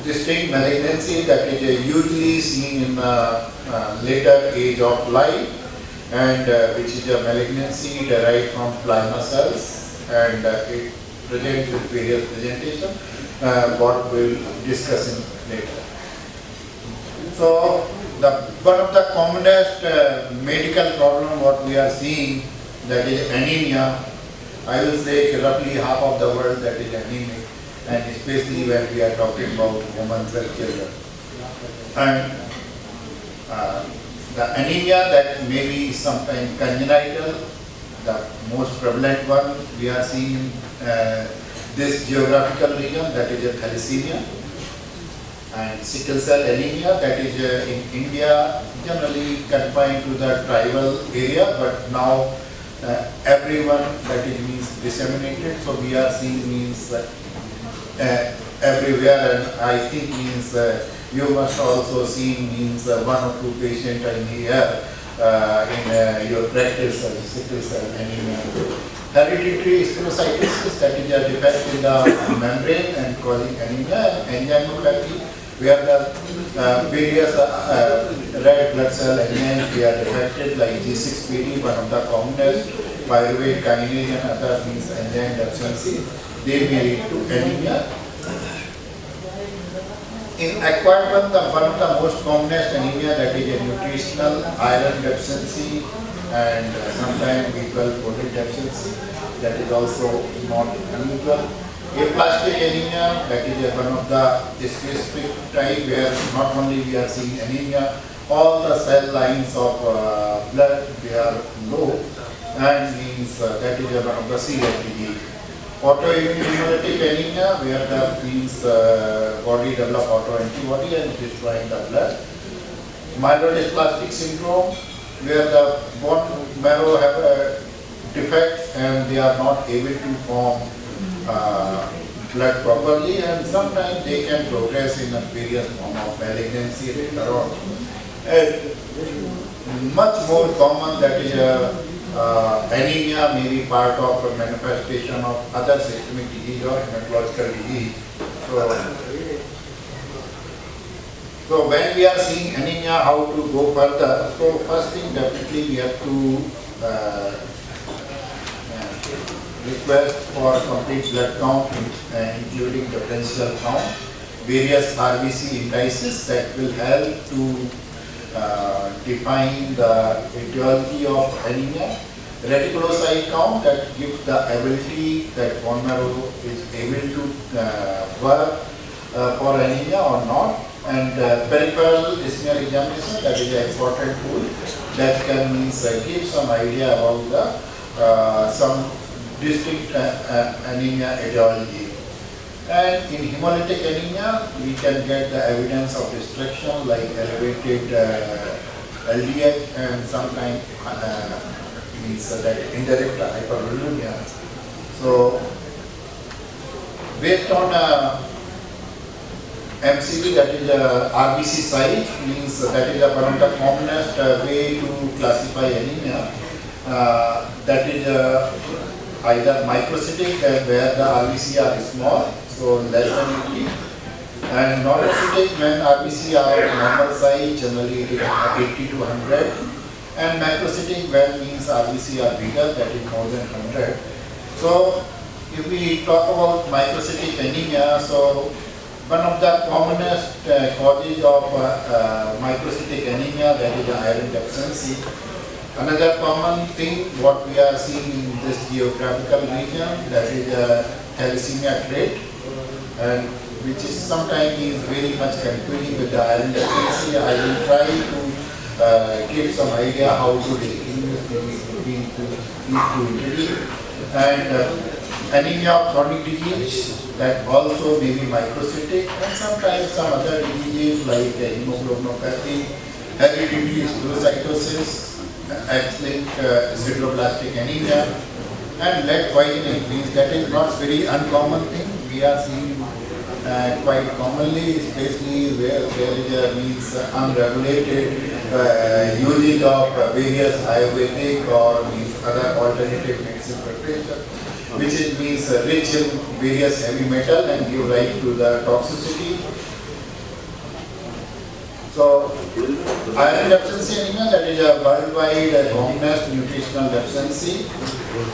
C: distinct malignancy that is usually seen in later age of life, and which is a malignancy derived from plasma cells, and it presents with various presentation, what we will discuss in later. So, one of the commonest medical problem what we are seeing, that is anemia. I will say roughly half of the world that is anemic, and especially when we are talking about women and children. And the anemia that may be sometimes congenital, the most prevalent one we are seeing in this geographical region, that is thalassemia. And sickle cell anemia, that is in India, generally confined to the tribal area, but now everyone, that is means disseminated, so we are seeing means everywhere, and I think means you must also see means one or two patients in here in your practice of sickle cell anemia. Hereditary spinocytosis, that is a defect in the membrane and causing anemia, and angioedema, where the various red blood cell enzymes, they are defected, like G6PD, one of the commonest, pyruvate kinase and other means enzyme deficiency, they may lead to anemia. In acquired one of the most commonest anemia, that is a nutritional iron deficiency, and sometimes B12 protein deficiency, that is also not unusual. Aplastic anemia, that is one of the specific type where not only we are seeing anemia, all the cell lines of blood, they are low, and means that is one of the serious disease. Autoimmune hemolytic anemia, where the means body develop autoantibody and destroying the blood. Myelodysplastic syndrome, where the bone marrow have a defect and they are not able to form blood properly, and sometimes they can progress in a various form of malignancy later on. And much more common, that is anemia may be part of a manifestation of other systemic disease or hematological disease. So when we are seeing anemia, how to go further? So first thing, definitely we have to request for complete blood count, including differential count, various RBC indices that will help to define the etiology of anemia, reticulocyte count that gives the ability that bone marrow is able to work for anemia or not, and peripheral smear examination, that is an important tool that can give some idea about the some distinct anemia etiology. And in hemolytic anemia, we can get the evidence of destruction like elevated LDH and sometimes means that indirect hypervoluemia. So based on MCV, that is RBC size, means that is one of the commonest way to classify anemia. That is either microcytic, where the RBC are small, so less than 80, and monocytic when RBC are normal size, generally it is 80 to 100, and macrocytic when means RBC are bigger, that is more than 100. So if we talk about microcytic anemia, so one of the commonest causes of microcytic anemia, that is iron deficiency. Another common thing what we are seeing in this geographical region, that is thalassemia trait, and which is sometimes is very much confusing with the iron deficiency. I will try to give some idea how to distinguish between these two entities. And anemia of chronic disease, that also may be microcytic, and sometimes some other diseases like hemoglobinopathy, hereditary spherocytosis, X-linked sideroblastic anemia, and lead poisoning, means that is not very uncommon thing. We are seeing quite commonly, especially where there is a means unregulated usage of various Ayurvedic or means other alternative medicine preparation, which is means rich in various heavy metal and give rise to the toxicity. So iron deficiency anemia, that is a worldwide commonest nutritional deficiency,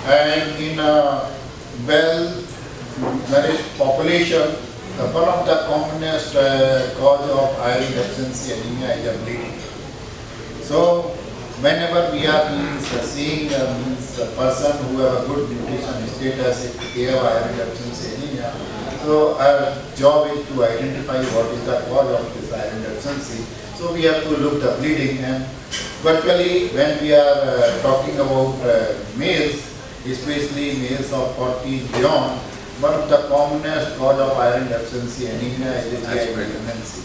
C: and in a well-nourished population, one of the commonest cause of iron deficiency anemia is bleeding. So whenever we are seeing a person who have a good nutrition status, if they have iron deficiency anemia, so our job is to identify what is the cause of this iron deficiency. So we have to look the bleeding, and virtually when we are talking about males, especially males of 40 beyond, one of the commonest cause of iron deficiency anemia is GI pregnancy.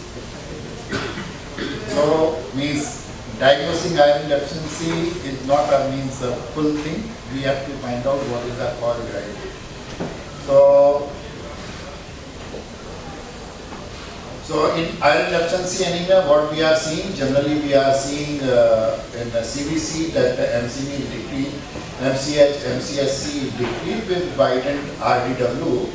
C: So means diagnosing iron deficiency is not a means a full thing. We have to find out what is the cause behind it. So in iron deficiency anemia, what we are seeing, generally we are seeing in the CBC that the MCV is decreased, MCH, MCSC is decreased with widened RDW,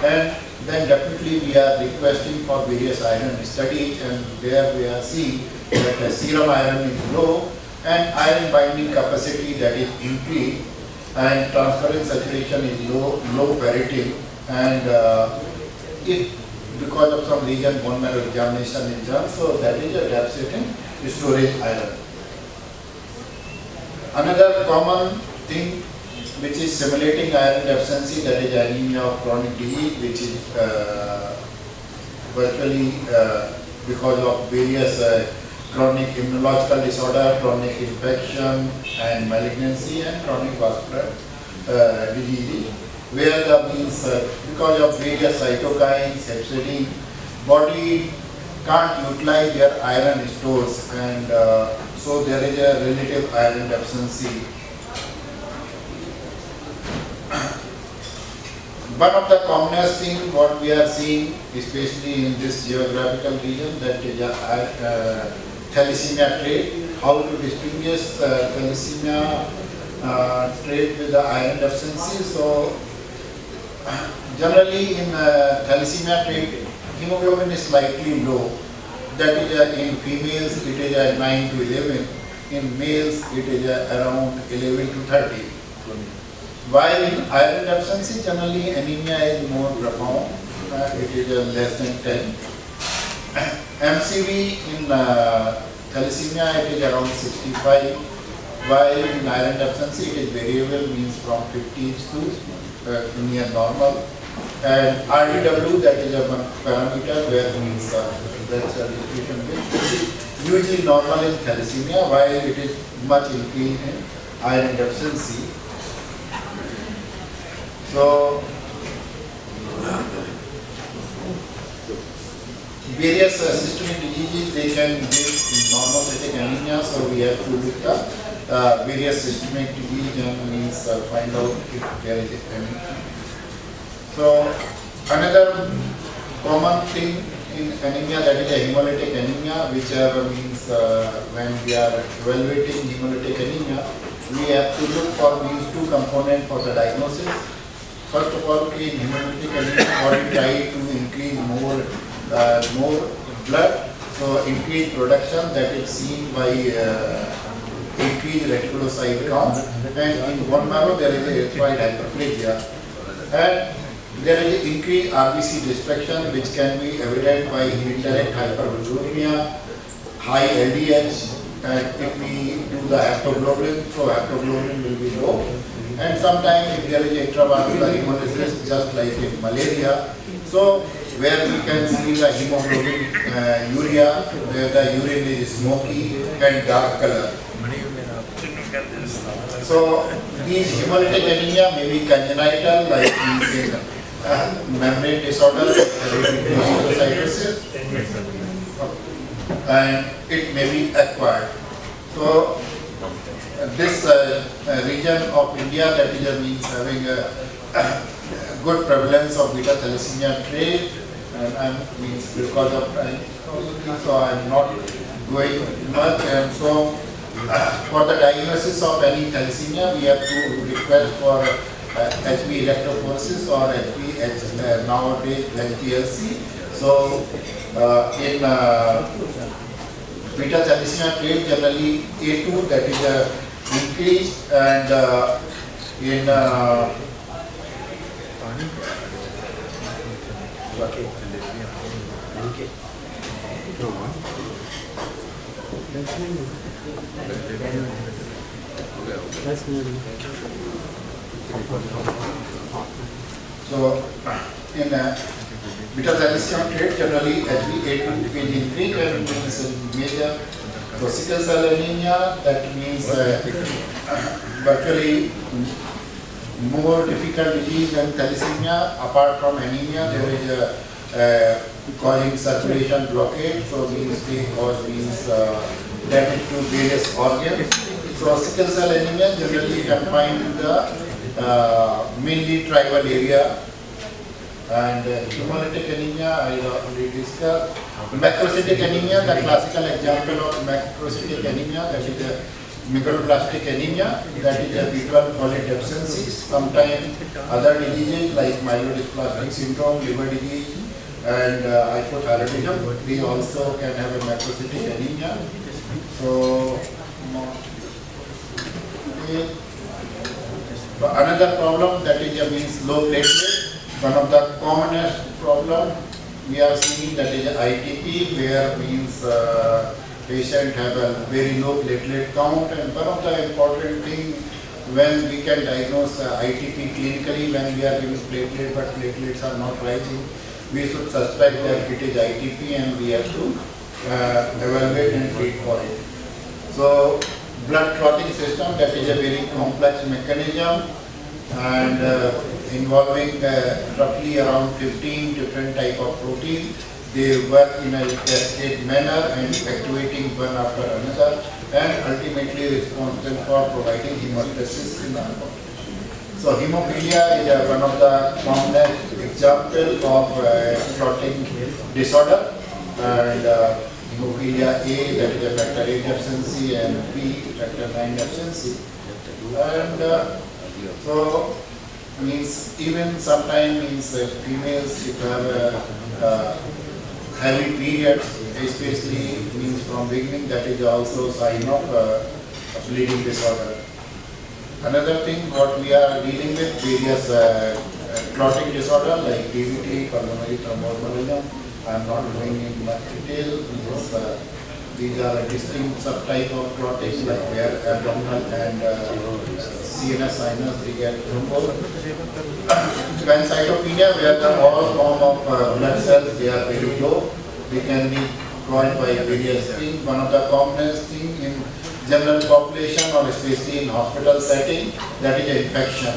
C: and then definitely we are requesting for various iron studies, and there we are seeing that the serum iron is low and iron binding capacity, that is increased, and transferrin saturation is low ferritin, and if because of some region bone marrow examination is done, so that is a deficit in storage iron. Another common thing which is simulating iron deficiency, that is anemia of chronic disease, which is virtually because of various chronic immunological disorder, chronic infection and malignancy, and chronic vascular disease, where the means because of various cytokines, hepcidin, body can't utilize their iron stores, and so there is a relative iron deficiency. one of the commonest thing what we are seeing, especially in this geographical region, that is thalassemia trait. How to distinguish thalassemia trait with the iron deficiency? So generally in thalassemia trait, hemoglobin is slightly low. That is in females it is 9 to 11. In males it is around 11 to 30. While in iron deficiency, generally anemia is more profound, it is less than 10. MCV in thalassemia it is around 65, while in iron deficiency it is variable, means from 50 to near normal. And RDW, that is a parameter where means that's a distribution which is usually normal in thalassemia, while it is much increased in iron deficiency. So, various systemic diseases, they can give normocytic anemia, so we have to look at various systemic disease and means find out if there is anemia. So, another common thing in anemia, that is a hemolytic anemia, which means when we are evaluating hemolytic anemia, we have to look for these two components for the diagnosis. First of all, in hemolytic anemia, body try to increase more blood, so increased production, that is seen by increased reticulocyte count, and in bone marrow there is a erythroid hyperplasia, and there is increased RBC destruction, which can be evident by indirect hyperbilirubinemia, high LDH, and if we do the haptoglobin, so haptoglobin will be low. And sometimes if there is intravascular hemolysis, just like in malaria, so where we can see the hemoglobin urea, where the urine is smoky and dark color. So these hemolytic anemia may be congenital, like these membrane disorder, reticulocytosis, and it may be acquired. So this region of India, that is means having a good prevalence of beta thalassemia trait, and means because of time, so I am not going much. And so for the diagnosis of any thalassemia, we have to request for HB electrophoresis or HB nowadays HPLC. So in beta thalassemia trait, generally A2, that is increased, and in so in beta thalassemia trait, generally HbA2 is increased and means major. So sickle cell anemia, that means virtually more difficult disease than thalassemia. Apart from anemia, there is a causing circulation blockade, so means they cause means damage to various organs. So sickle cell anemia generally confined in the mainly tribal area. And hemolytic anemia, I already discussed. Macrocytic anemia, the classical example of macrocytic anemia, that is a megaloblastic anemia, that is a B12 folate deficiency. Sometimes other diseases like myelodysplastic syndrome, liver disease, and hypothyroidism, we also can have a macrocytic anemia. So another problem, that is means low platelet. One of the commonest problem we are seeing, that is ITP, where means patient have a very low platelet count, and one of the important thing when we can diagnose ITP clinically, when we are giving platelet but platelets are not rising, we should suspect that it is ITP and we have to evaluate and treat for it. So blood clotting system, that is a very complex mechanism, and involving roughly around 15 different type of proteins. They work in a cascade manner and activating one after another, and ultimately responsible for providing hemostasis in the body. So hemophilia is one of the commonest example of clotting disorder, and hemophilia A, that is a factor 8 deficiency, and B, factor 9 deficiency. And so means even sometimes means females if have a heavy periods, especially means from beginning, that is also sign of bleeding disorder. Another thing what we are dealing with, various clotting disorder like DVT, pulmonary thromboembolism. I am not going in much detail because these are a distinct subtype of clotting like where abdominal and CNS sinus they get thrombosed. Pancytopenia, where the all form of blood cells they are very low. They can be caused by various things. One of the commonest thing in general population or especially in hospital setting, that is infection.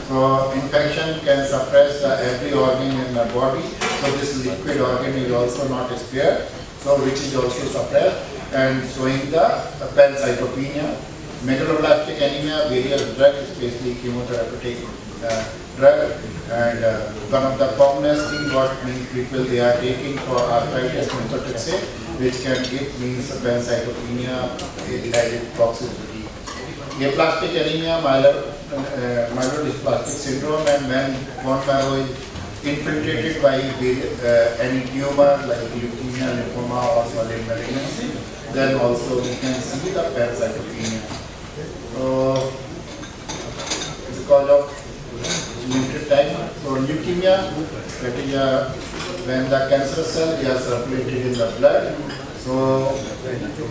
C: So infection can suppress every organ in the body. So this liquid organ is also not spared. So which is also suppressed and showing the pancytopenia. Megaloblastic anemia, various drugs, especially chemotherapeutic drug, and one of the commonest things what means people they are taking for arthritis methotrexate, which can give means pancytopenia, added toxicity. Aplastic anemia, myelodysplastic syndrome, and when bone marrow is infiltrated by any tumor like leukemia, lymphoma, or solid malignancy, then also we can see the pancytopenia. So, because of limited time, so leukemia, that is when the cancer cells they are circulated in the blood. So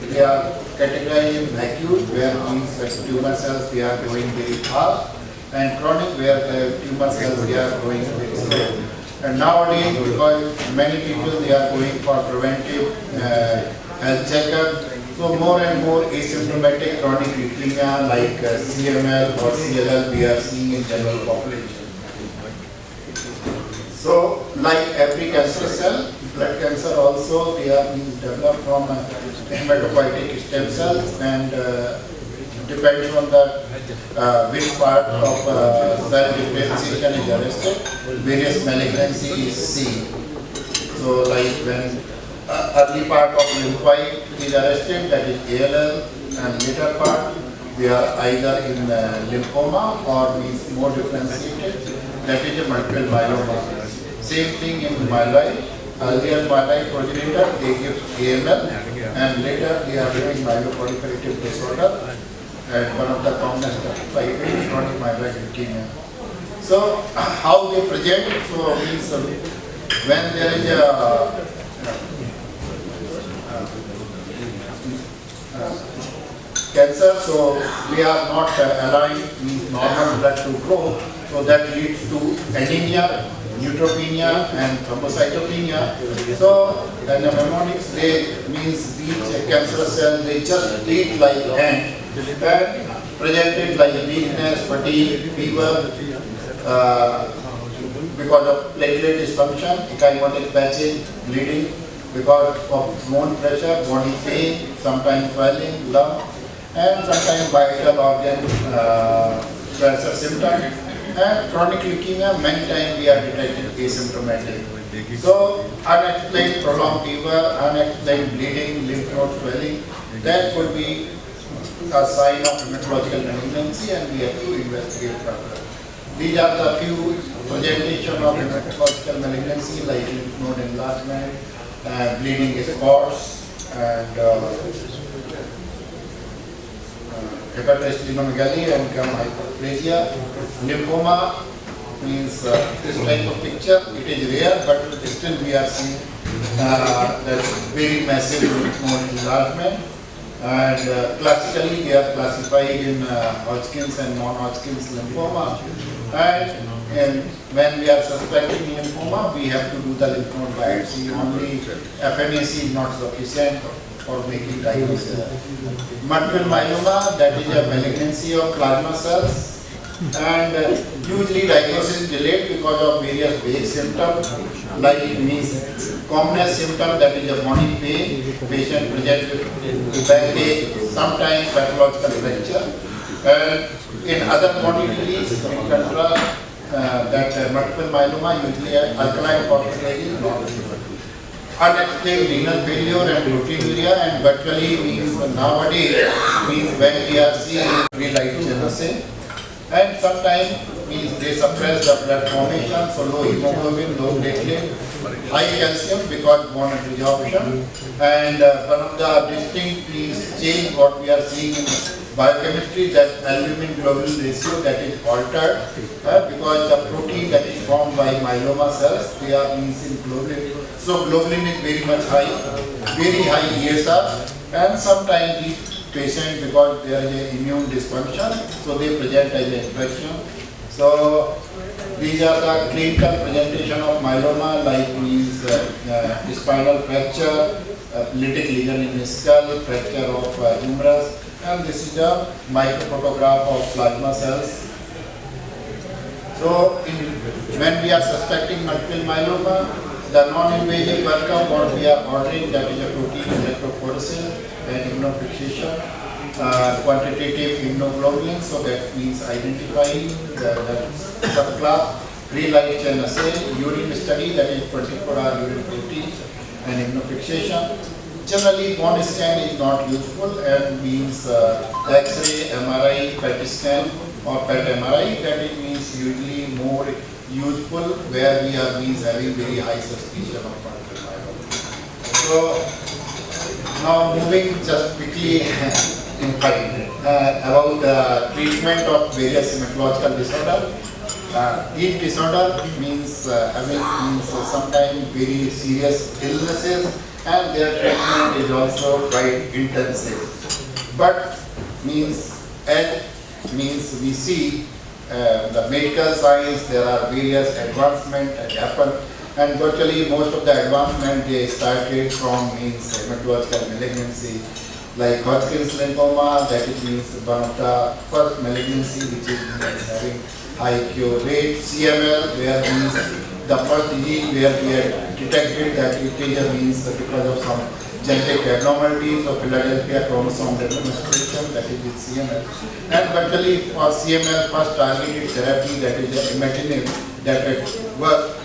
C: they are categorized in acute, where means the tumor cells they are growing very fast, and chronic, where the tumor cells they are growing very slow. And nowadays, because many people they are going for preventive health checkup, so more and more asymptomatic chronic leukemia like CML or CLL we are seeing in general population. So like every cancer cell, blood cancer also they are being developed from hematopoietic stem cells, and depends on the which part of cell differentiation is arrested, various malignancy is seen. So like when early part of lymphoid is arrested, that is ALL, and later part we are either in lymphoma or means more differentiated, that is a multiple myeloma. Same thing in myeloid. Earlier myeloid progenitor they give AML, and later they are giving myeloproliferative disorder, and one of the commonest type is chronic myeloid leukemia. So how they present? So means when there is a cancer, so we are not allowing normal blood to grow, so that leads to anemia, neutropenia, and thrombocytopenia. So when the mnemonics they means each cancer cell they just treat like ant and presented like weakness, fatigue, fever, because of platelet dysfunction, ecchymotic patching, bleeding, because of bone pressure, body pain, sometimes swelling, lump, and sometimes vital organ cancer symptoms. And chronic leukemia, many times we are detected asymptomatic. So unexplained prolonged fever, unexplained bleeding, lymph node swelling, that could be a sign of hematological malignancy, and we have to investigate further. These are the few presentation of hematological malignancy like lymph node enlargement, bleeding spots, and hepatitis splenomegaly and hyperplasia. Lymphoma means this type of picture. It is rare, but still we are seeing that very massive lymph node enlargement. And classically, they are classified in Hodgkin's and non-Hodgkin's lymphoma. And when we are suspecting lymphoma, we have to do the lymph node biopsy. Only FNAC is not sufficient for making diagnosis. Multiple myeloma, that is a malignancy of plasma cells, and usually diagnosis is delayed because of various vague symptoms, like it means commonest symptom, that is a morning pain, patient presents with backache, sometimes pathological fracture, And in other body disease, in contrast, that multiple myeloma usually alkaline phosphatase is not visible. Unexplained renal failure and proteinuria, and virtually means nowadays means when we are seeing light genesis, and sometimes means they suppress the blood formation, so low hemoglobin, low platelet, high calcium because bone resorption, and one of the distinct means change what we are seeing in biochemistry, that albumin globulin ratio that is altered because the protein that is formed by myeloma cells, they are means in globulin. So globulin is very much high, very high ESR, and sometimes these patients, because there is an immune dysfunction, so they present as an infection. So these are the clinical presentation of myeloma, like means spinal fracture, lytic lesion in the skull, fracture of humerus, and this is a microphotograph of plasma cells. So when we are suspecting multiple myeloma, the non-invasive workup what we are ordering, that is a protein electrophoresis and immunofixation, quantitative immunoglobulin, so that means identifying the subclass, free light chain assay, urine study, that is 24-hour urine protein and immunofixation. Generally, bone scan is not useful and means X-ray, MRI, PET scan or PET MRI, that it means usually more useful where we are means having very high suspicion of multiple myeloma. So now moving just quickly in about the treatment of various hematological disorders. Each disorder means having means sometimes very serious illnesses, and their treatment is also quite intensive. But means as means we see the medical science, there are various advancements that happen, and virtually most of the advancement they started from means hematological malignancy, like Hodgkin's lymphoma, that is means one of the first malignancy which is having high cure rate. CML, where means the first disease where we had detected that it means because of some genetic abnormalities of Philadelphia chromosome demonstration, that is with CML. And virtually for CML, first targeted therapy, that is imatinib, that was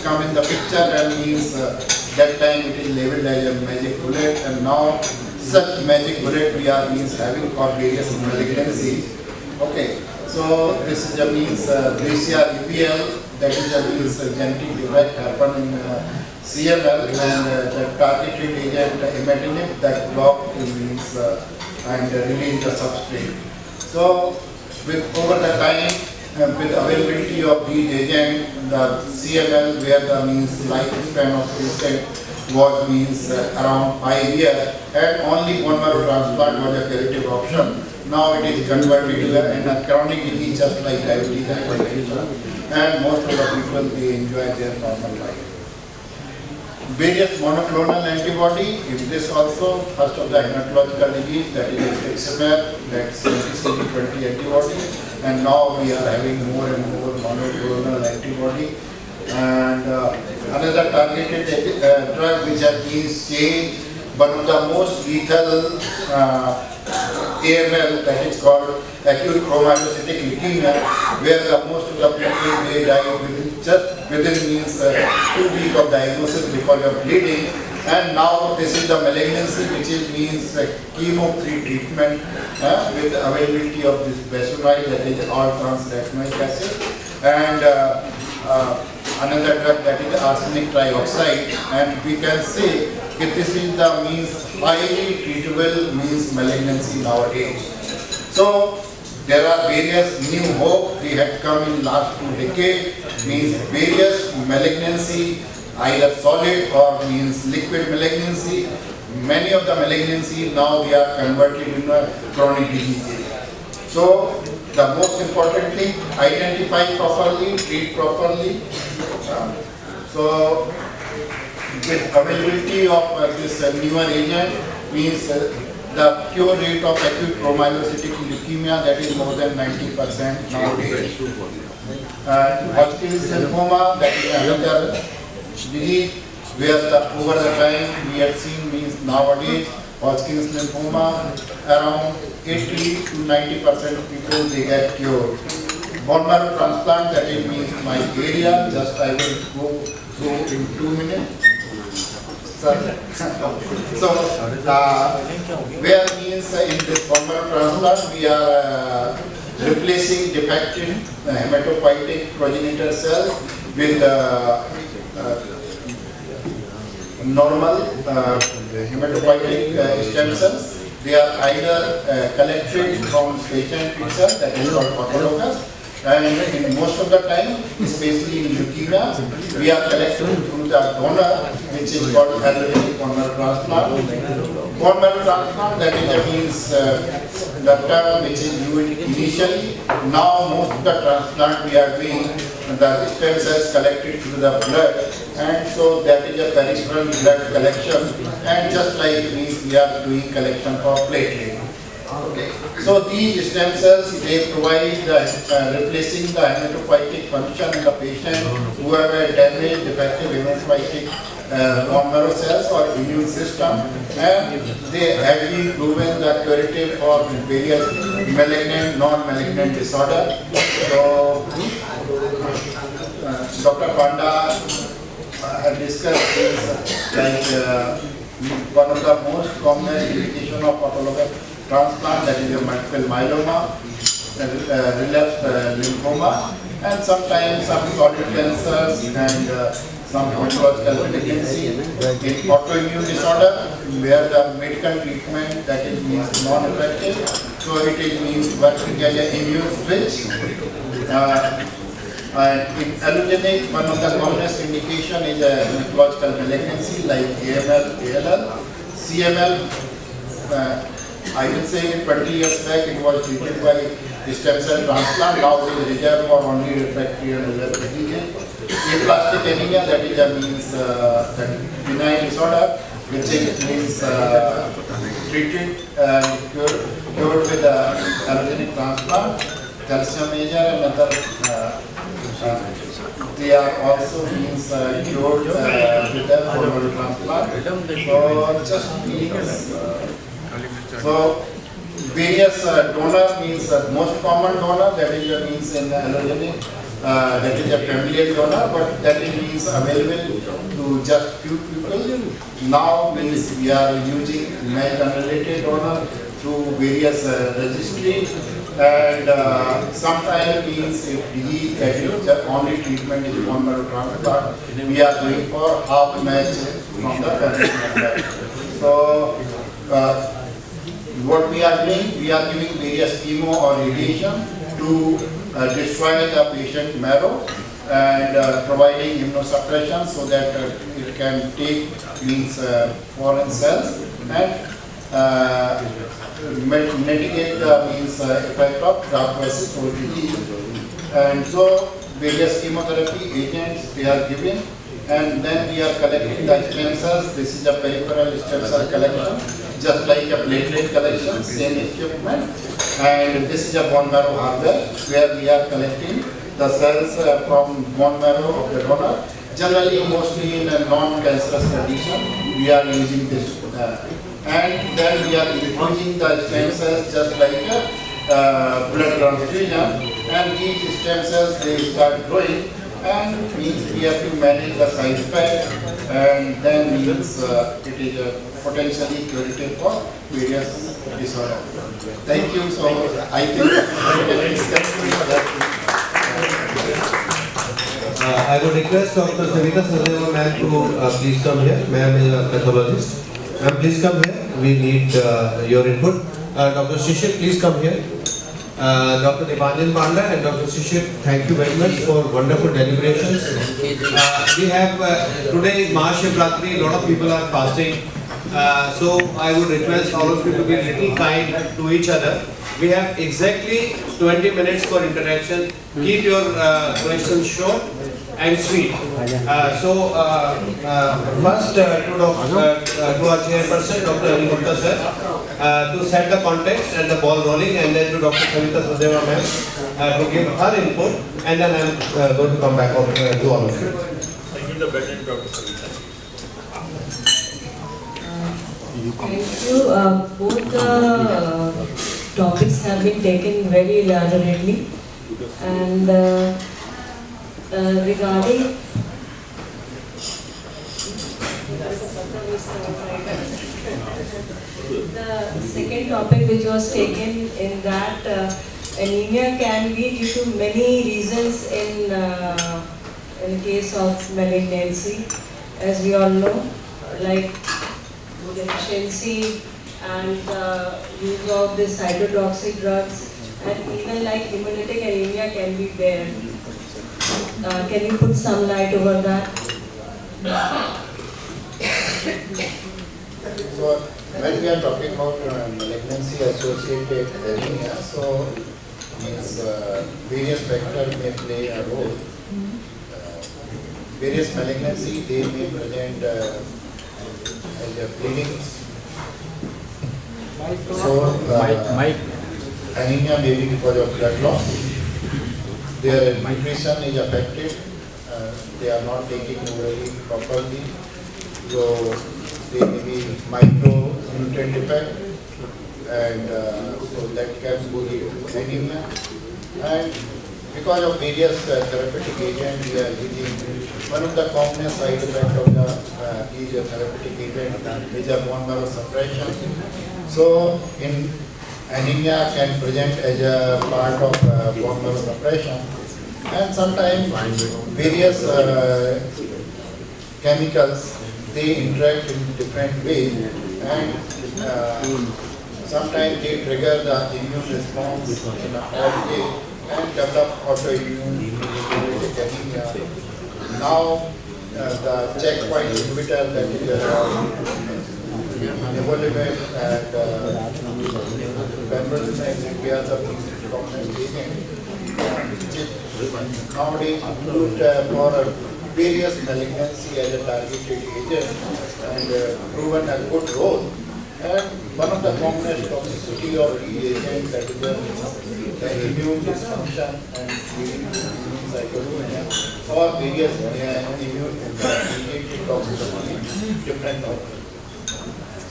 C: come in the picture, and means that time it is labeled as a magic bullet, and now such magic bullet we are means having for various malignancies. Okay, so this is a means Gracia UPL, that is a means genetic defect happen in CML, and the targeted agent imatinib that block means and release the substrate. So with over the time with availability of these agents, the CML where the means lifespan of patient was means around 5 years, and only bone marrow transplant was a curative option. Now it is converted to a chronic disease just like diabetes and hypertension, and most of the people they enjoy their normal life. Various monoclonal antibody, in this also, first of the hematological disease, that is infliximab, that's CD20 antibody, and now we are having more and more monoclonal antibody. And another targeted drug which has been changed, one of the most lethal AML, that is called acute promyelocytic leukemia, where the most of the people they die within means 2 weeks of diagnosis because of bleeding. And now this is the malignancy which is means chemo-free treatment with availability of this bezonomide, that is all-trans-retinoic acid, and another drug that is arsenic trioxide, and we can say that this is the means highly treatable means malignancy nowadays. So there are various new hope we had come in last 2 decades, means various malignancy, either solid or means liquid malignancy. Many of the malignancy now they are converted into chronic diseases. So the most important thing, identify properly, treat properly. So with availability of this newer agent means the cure rate of acute promyelocytic leukemia, that is more than 90% nowadays. Hodgkin's lymphoma, that is another disease where over the time we have seen means nowadays Hodgkin's lymphoma, around 80 to 90% of people they get cured. Bone marrow transplant, that it means my area, just I will go through in 2 minutes. So, where means in this bone marrow transplant we are replacing defective hematopoietic progenitor cells with normal hematopoietic stem cells. They are either collected from patient itself, that is called autologous, and in most of the time, especially in leukemia, we are collected through the donor, which is called allogeneic bone marrow transplant. Bone marrow transplant, that is means the term which is used initially. Now most of the transplant we are doing, the stem cells collected through the blood, and so that is a peripheral blood collection, and just like means we are doing collection for platelet. Okay. So these stem cells, they provide replacing the hematopoietic function in the patient who have a damaged defective hematopoietic bone marrow cells or immune system, and they have been proven that curative for various malignant, non-malignant disorder. So Dr. Panda had discussed this, like one of the most common indication of autologous transplant, that is a multiple myeloma, relapsed lymphoma, and sometimes some solid cancers and some hematological malignancy. In autoimmune disorder, where the medical treatment that is means non-effective, so it is means working as an immune switch. And in allogeneic, one of the commonest indication is a hematological malignancy like AML, ALL, CML. I will say 20 years back it was treated by stem cell transplant. Now it is reserved for only refractory and relapsed disease. Aplastic anemia, that is a means benign disorder, which means treated and cured with allogeneic transplant. Calcium major and other they are also means cured with the bone marrow transplant. So just means so various donor means most common donor, that is means in allogeneic, that is a familial donor, but that is means available to just few people. Now means we are using matched unrelated donor through various registry, and sometimes means if disease that is the only treatment is bone marrow transplant, we are doing for half match from the person. So what we are doing, we are giving various chemo or radiation to destroy the patient marrow and providing immunosuppression so that it can take means foreign cells and mitigate the means effect of graft versus host disease. And so various chemotherapy agents they are given, and then we are collecting the stem cells. This is a peripheral stem cell collection, just like a platelet collection, same equipment. And this is a bone marrow hardware where we are collecting the cells from bone marrow of the donor. Generally, mostly in a non-cancerous condition, we are using this. And then we are infusing the stem cells just like a blood transfusion. And these stem cells, they start growing. And means we have to manage the side effect, and then means it is potentially curative for various disorders. Thank you. So I think
G: I would request Dr. Savita Sadeva ma'am to please come here. Ma'am is a pathologist. Ma'am, please come here. We need your input. Dr. Shishir, please come here. Dr. Dipanjan Panda and Dr. Shishir, thank you very much for wonderful deliberations. We have today is Mahashivratri, a lot of people are fasting. So I would request all of you to be a little kind to each other. We have exactly 20 minutes for interaction. Keep your questions short and sweet. First to our chairperson, Dr. Ali Gupta sir, to set the context and the ball rolling, and then to Dr. Savita Sadeva ma'am to give her input, and then I am going to come back to all of you.
A: I give the baton to Dr. Savita.
H: Thank you. Both the topics have been taken very elaborately, and regarding the second topic which was taken in that anemia can be due to many reasons in case of malignancy, as we all know, like deficiency and use of the cytotoxic drugs, and even like hemolytic anemia can be there. Can you put some light over that?
C: So when we are talking about malignancy associated anemia, so means various factors may play a role. Various malignancy, they may present as a bleeding. So anemia may be because of blood loss. Their nutrition is affected. They are not taking orally properly. So they may be micronutrient defect, and so that can be anemia. And because of various therapeutic agents, we are using one of the commonest side effects of the is a therapeutic agent, which are bone marrow suppression. So in anemia can present as a part of bone marrow suppression, and sometimes various chemicals, they interact in different ways, and sometimes they trigger the immune response in a odd way and develop autoimmune anemia. Now the checkpoint inhibitor, that is nivolumab and pembrolizumab, we are the prominent agent, nowadays used for various malignancy as a targeted agent and proven a good role. And one of the commonest toxicity of the agent, that is the immune dysfunction and leading to immune cytopenia or various immune mediated toxicity, different toxins.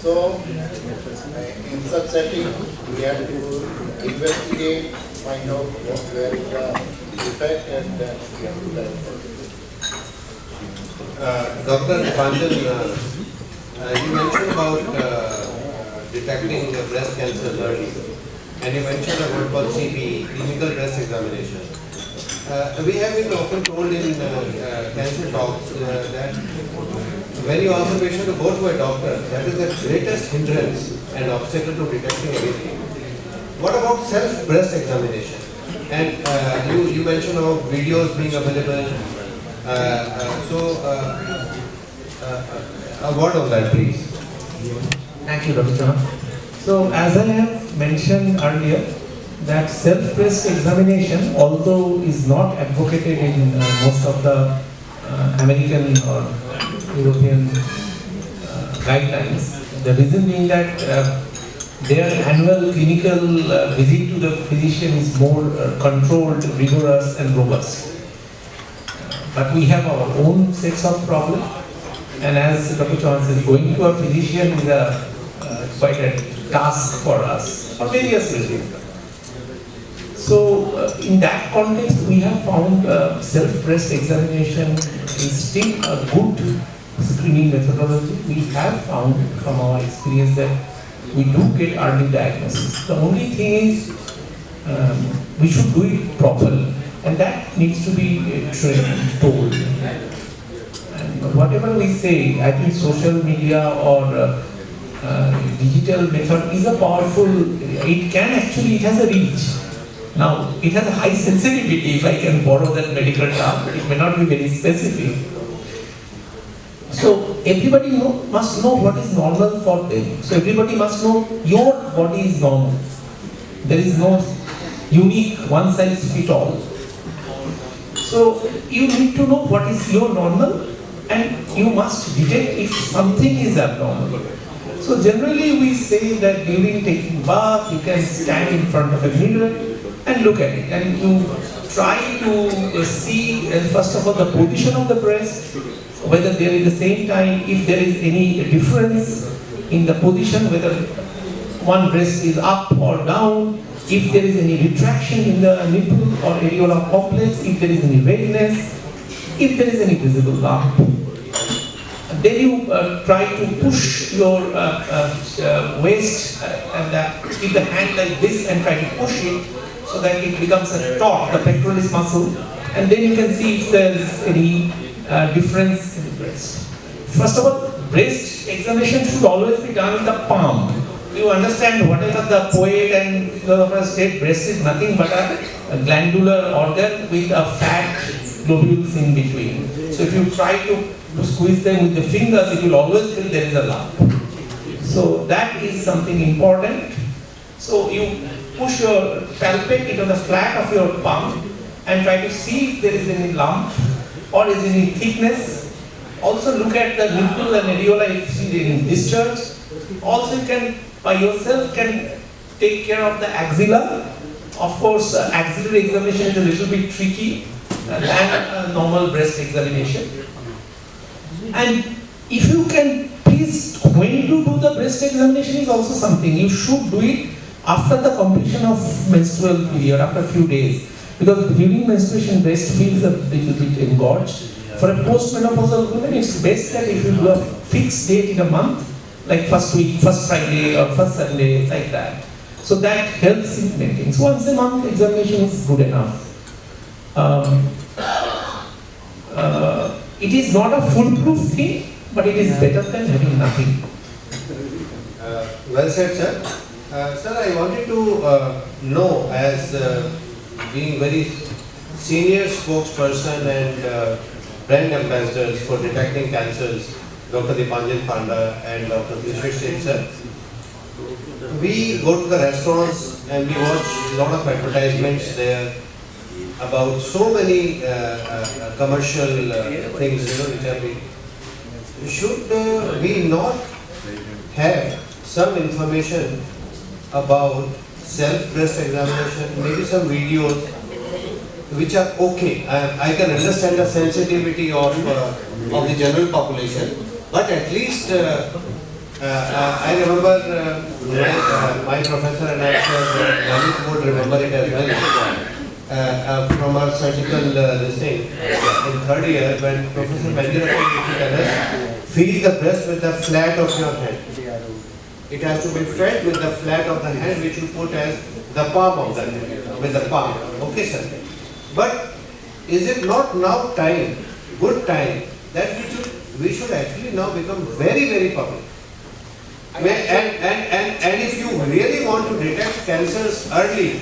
C: So in such setting, we have to investigate, find out where is the defect, and then we have to correct it.
G: Dr. Dipanjan, you mentioned about detecting breast cancer early, and you mentioned about called CBE, clinical breast examination. We have been often told in cancer talks that when you ask a patient to go to a doctor, that is the greatest hindrance and obstacle to detecting anything. What about self-breast examination? And you mentioned about videos being available. A word on that, please.
B: Thank you, Dr. Chan. So, as I have mentioned earlier, that self-breast examination, although is not advocated in most of the American or European guidelines, the reason being that their annual clinical visit to the physician is more controlled, rigorous and robust. But we have our own sets of problems, and as Dr. Chan says, going to a physician is quite a task for us for various reasons. So in that context, we have found self-breast examination is still a good screening methodology. We have found from our experience that we do get early diagnosis. The only thing is we should do it properly, and that needs to be trained, told. And whatever we say, I think social media or digital method is a powerful, it has a reach. Now, it has a high sensitivity, if I can borrow that medical term, but it may not be very specific. So, everybody must know what is normal for them. So, everybody must know your body is normal. There is no unique one size fit all. So, you need to know what is your normal, and you must detect if something is abnormal. So, generally we say that during taking bath, you can stand in front of a mirror and look at it, and you try to see first of all the position of the breast, whether there is the same time, if there is any difference in the position whether one breast is up or down, if there is any retraction in the nipple or areola complex, if there is any redness, if there is any visible lump. Then you try to push your waist and keep the hand like this and try to push it so that it becomes a taut, the pectoralis muscle, and then you can see if there is any difference in the breast. First of all, breast examination should always be done in the palm. You understand whatever the poet and philosophers said, breast is nothing but a glandular organ with a fat globules in between. So if you try to squeeze them with the fingers, it will always feel there is a lump. So that is something important. So you push your palpate it on the flat of your palm and try to see if there is any lump or is any thickness. Also look at the nipple and areola if you see any discharge. Also you can, by yourself, can take care of the axilla. Of course, axillary examination is a little bit tricky than a normal breast examination. And if you can, please, when to do the breast examination is also something. You should do it after the completion of menstrual period, after a few days. Because during menstruation, breast feels a little bit engorged. For a postmenopausal woman, it's best that if you do a fixed date in a month, like first week, first Friday or first Sunday, like that. So that helps in maintaining. So once a month examination is good enough. It is not a foolproof thing, but it is better than having nothing.
G: Well said, sir. Sir, I wanted to know, as being very senior spokesperson and brand ambassadors for detecting cancers, Dr. Dipanjan Panda and Dr. Vishwesh Seth, sir. We go to the restaurants and we watch a lot of advertisements there about so many commercial things, which are being. Should we not have some information about self-breast examination, maybe some videos which are okay? I can understand the sensitivity of the general population, but at least I remember my professor and I, Lalit would remember it as well, from our surgical this thing in third year, when Professor Benjamin used to tell us, feel the breast with the flat of your hand. It has to be felt with the flat of the hand, which you put as the palm of the hand, with the palm. Okay, sir. But is it not now time, good time, that we should actually now become very, very public? And if you really want to detect cancers early,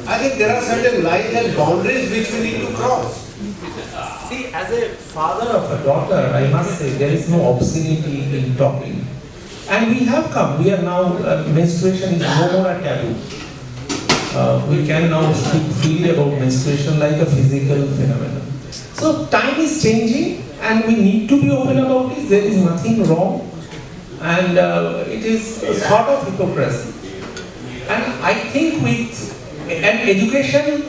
G: I think there are certain lines and boundaries which we need to cross.
B: See, as a father of a daughter, I must say there is no obscenity in talking. And we have come, we are now, menstruation is no more a taboo. We can now speak freely about menstruation like a physical phenomenon. So time is changing and we need to be open about this. There is nothing wrong. And it is a sort of hypocrisy. And I think with education,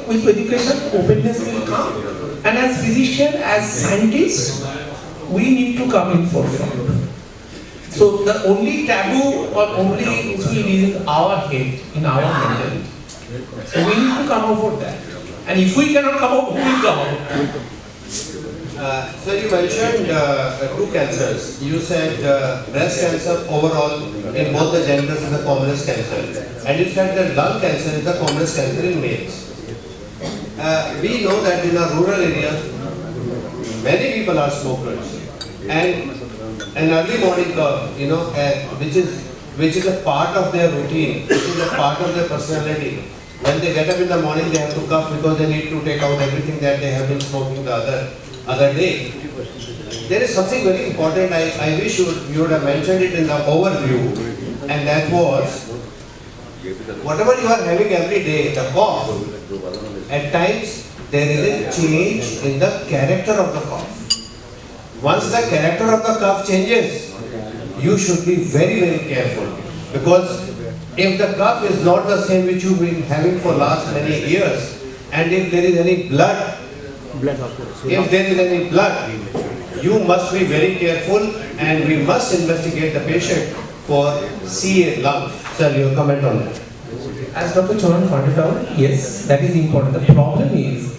B: openness will come. And as physician, as scientists, we need to come in forefront. So the only taboo or only issue is in our head, in our mentality. So we need to come out with that. And if we cannot come out, who will come out?
G: So you mentioned two cancers. You said breast cancer overall in both the genders is the commonest cancer. And you said that lung cancer is the commonest cancer in males. We know that in our rural areas, many people are smokers. And an early morning curve, which is a part of their routine, which is a part of their personality. When they get up in the morning, they have to cough because they need to take out everything that they have been smoking the other day. There is something very important. I wish you would have mentioned it in the overview, and that was whatever you are having every day, the cough. At times there is a change in the character of the cough. Once the character of the cough changes, you should be very, very careful, because if the cough is not the same which you've been having for last many years, and if there is any blood, you must be very careful, and we must investigate the patient for CA lung. Sir, your comment on that.
B: As Dr. Chauhan pointed out, yes, that is important. The problem is,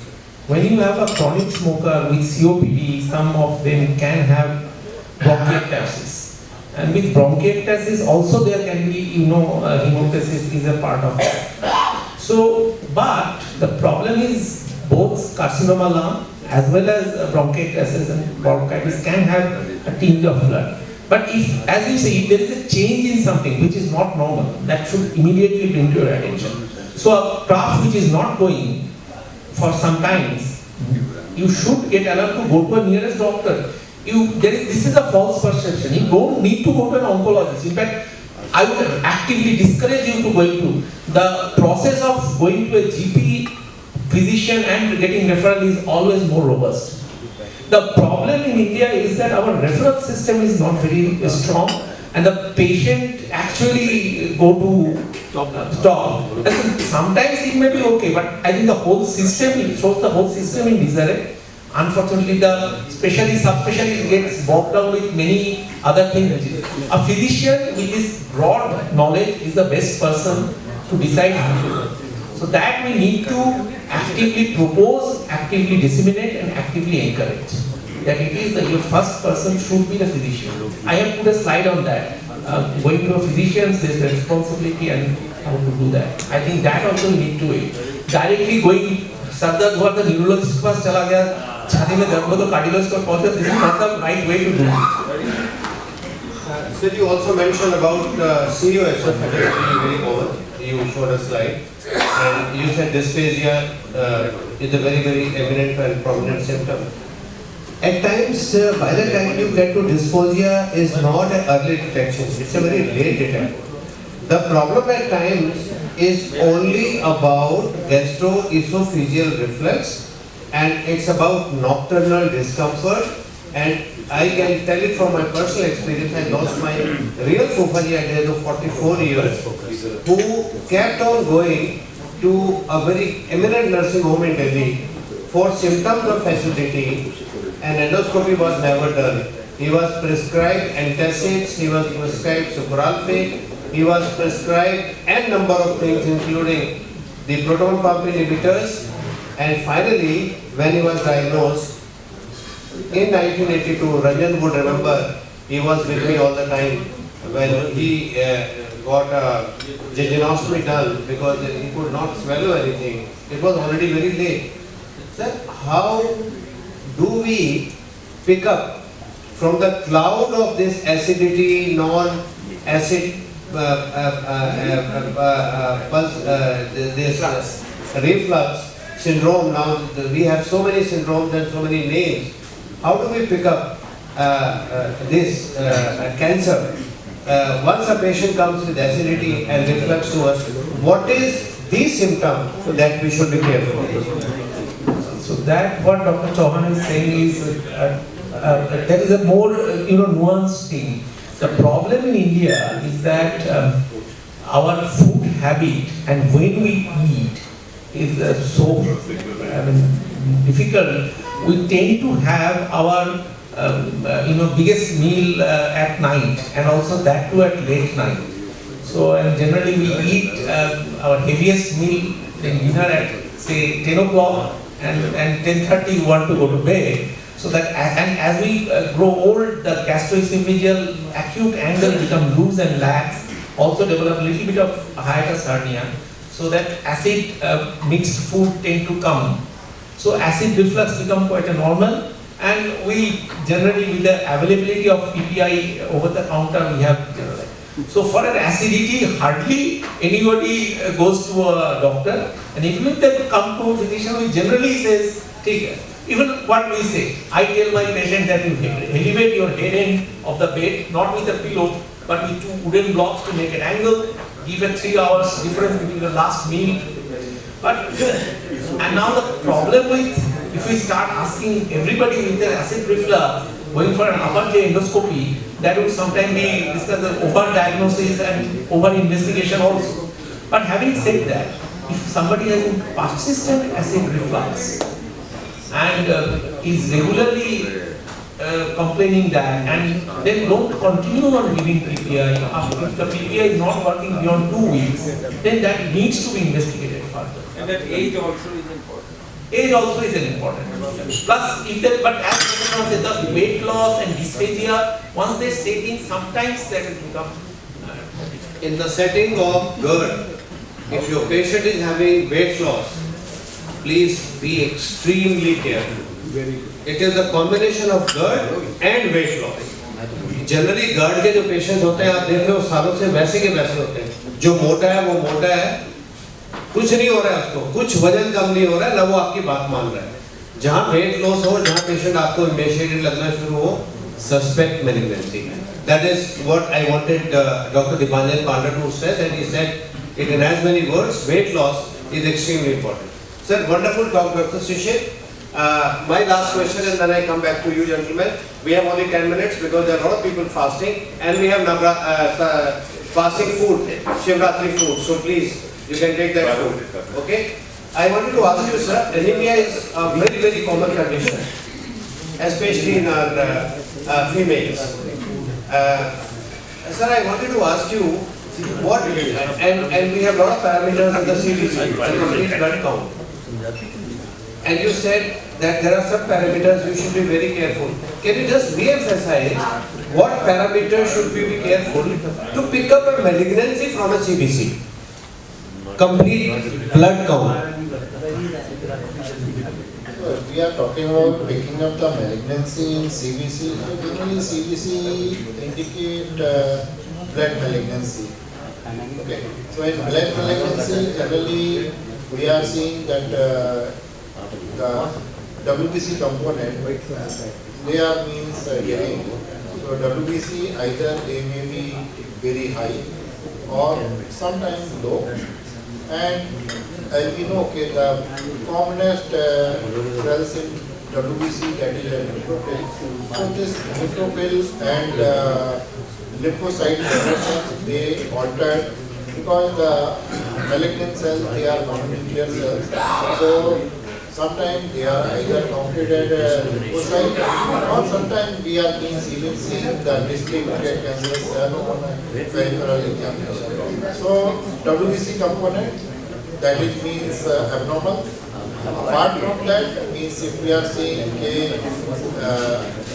B: when you have a chronic smoker with COPD, some of them can have bronchiectasis. And with bronchiectasis also there can be, hemoptysis is a part of that. So, but the problem is both carcinoma lung as well as bronchiectasis and bronchitis can have a tinge of blood. But if, as you say, if there is a change in something which is not normal, that should immediately bring to your attention. So a cough which is not going for some times, you should get alert to go to a nearest doctor. This is a false perception. You don't need to go to an oncologist. In fact, I would actively discourage you to going to. The process of going to a GP, physician and getting referral is always more robust. The problem in India is that our referral system is not very strong and the patient actually go to stop. Sometimes it may be okay, but I think the whole system, it throws the whole system in disarray. Unfortunately, the specialist, subspecialist gets bogged down with many other things. A physician with this broad knowledge is the best person to decide how to do. So that we need to actively propose, actively disseminate and actively encourage. That it is your first person should be the physician. I have put a slide on that. Going to a physician, there is the responsibility and how to do that. I think that also we need to directly going, Sardar Dhwar, the neurologist पास चला गया, छाती में दर्द हो तो cardiologist को पहुंचे, this is not the right way to do it.
G: Sir, you also mentioned about COSF, that is very common. You showed a slide. And you said dysphagia is a very, very eminent and prominent symptom. At times, by the time you get to dysphagia, is not an early detection, it's a very late detection. The problem at times is only about gastroesophageal reflux and it's about nocturnal discomfort. And I can tell it from my personal experience, I lost my real Fufani at the age of 44 years, who kept on going to a very eminent nursing home in Delhi for symptoms of acidity, and endoscopy was never done. He was prescribed antacids, he was prescribed sucralfate, he was prescribed n number of things including the proton pump inhibitors, and finally when he was diagnosed in 1982, Ranjan would remember, he was with me all the time when he got a jejunostomy done because he could not swallow anything. It was already very late. Sir, how do we pick up from the cloud of this acidity, non-acid this reflux syndrome? Now we have so many syndromes and so many names. How do we pick up this cancer? Once a patient comes with acidity and reflux to us, what is the symptom that we should be careful of?
B: So that what Dr. Chauhan is saying is there is a more nuanced thing. The problem in India is that our food habit and when we eat is so difficult. We tend to have our biggest meal at night and also that too at late night. So and generally we eat our heaviest meal in dinner at say 10 o'clock and 10:30 we want to go to bed. So that and as we grow old, the gastroesophageal acute angle become loose and lax, also develop a little bit of hiatus hernia. So that acid mixed food tend to come. So acid reflux become quite a normal, and we generally with the availability of PPI over the counter we have generally. So for an acidity hardly anybody goes to a doctor, and even if they come to a physician, we generally says take it. Even what we say, I tell my patient that you elevate your head end of the bed, not with a pillow, but with two wooden blocks to make an angle, give a 3 hours difference between the last meal. But and now the problem with, if we start asking everybody with their acid reflux, going for an upper J endoscopy, that would sometimes be discussed as over-diagnosis and over-investigation also. But having said that, if somebody has persistent acid reflux and is regularly complaining that, and then don't continue on giving PPI. If the PPI is not working beyond 2 weeks, then that needs to be investigated further.
D: And that age also is important.
B: Age also is an important factor. Plus, if that, but as Dr. said, the weight loss and dysphagia, once they set in, sometimes that has become
G: In the setting of GERD, if your patient is having weight loss, please be extremely careful. It is a combination of GERD and weight loss. Generally GERD के जो patients होते हैं, आप देख रहे हो सालों से वैसे के वैसे होते हैं. जो मोटा है वो मोटा है, कुछ नहीं हो रहा है उसको, कुछ वजन कम नहीं हो रहा है, ना वो आपकी बात मान रहा है. जहाँ weight loss हो, जहाँ patient आपको emaciated लगना शुरू हो, suspect malignancy. That is what I wanted Dr. Dipanjan Panda to say, and he said it in as many words, weight loss is extremely important. Sir, wonderful talk, Dr. Shishir. My last question, and then I come back to you, gentlemen. We have only 10 minutes because there are a lot of people fasting, and we have fasting food, Shivratri food. So please, you can take that food. Okay? I wanted to ask you, sir, anemia is a very, very common condition, especially in our females. Sir, I wanted to ask you, what, and we have a lot of parameters in the CBC, the complete blood count. And you said that there are some parameters you should be very careful. Can you just re-emphasize what parameters should we be careful to pick up a malignancy from a CBC? Complete blood count.
C: We are talking about picking up the malignancy in CBC. Generally, CBC indicate blood malignancy. Okay. So in blood malignancy, generally we are seeing that the WBC component, they are means giving. So WBC either they may be very high or sometimes low. And as we know, okay, the commonest cells in WBC, that is a neutrophil. So this neutrophil and lymphocyte productions, they altered because the malignant cells, they are mononuclear cells. So sometimes they are either counted as lymphocyte, or sometimes we are even seeing the distinct cancer cell on peripheral examination. So WBC component, that it means abnormal. Apart from that, means if we are seeing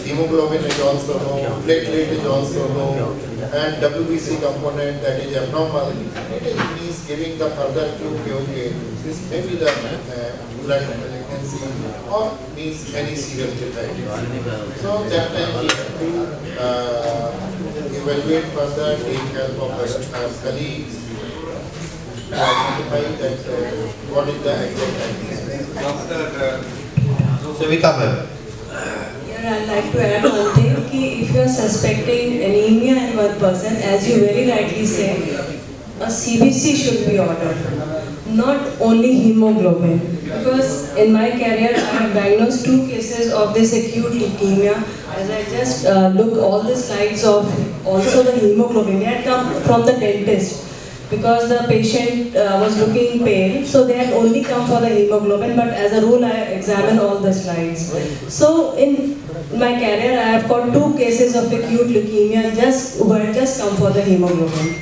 C: hemoglobin is also low, platelet is also low, and WBC component that is abnormal, it means giving the further clue, okay, this may be the blood malignancy or means any serious defect. So that time we have to evaluate further, take help of our colleagues, identify that what is the exact diagnosis.
G: Dr. Savita ma'am.
H: Here I'd like to add one thing, if you are suspecting anemia in one person, as you very rightly say, a CBC should be ordered, not only hemoglobin. Because in my career, I have diagnosed 2 cases of this acute leukemia. As I just look all the slides of also the hemoglobin, they had come from the dentist. Because the patient was looking pale, so they had only come for the hemoglobin, but as a rule I examine all the slides. So in my career I have got 2 cases of acute leukemia who had just come for the hemoglobin.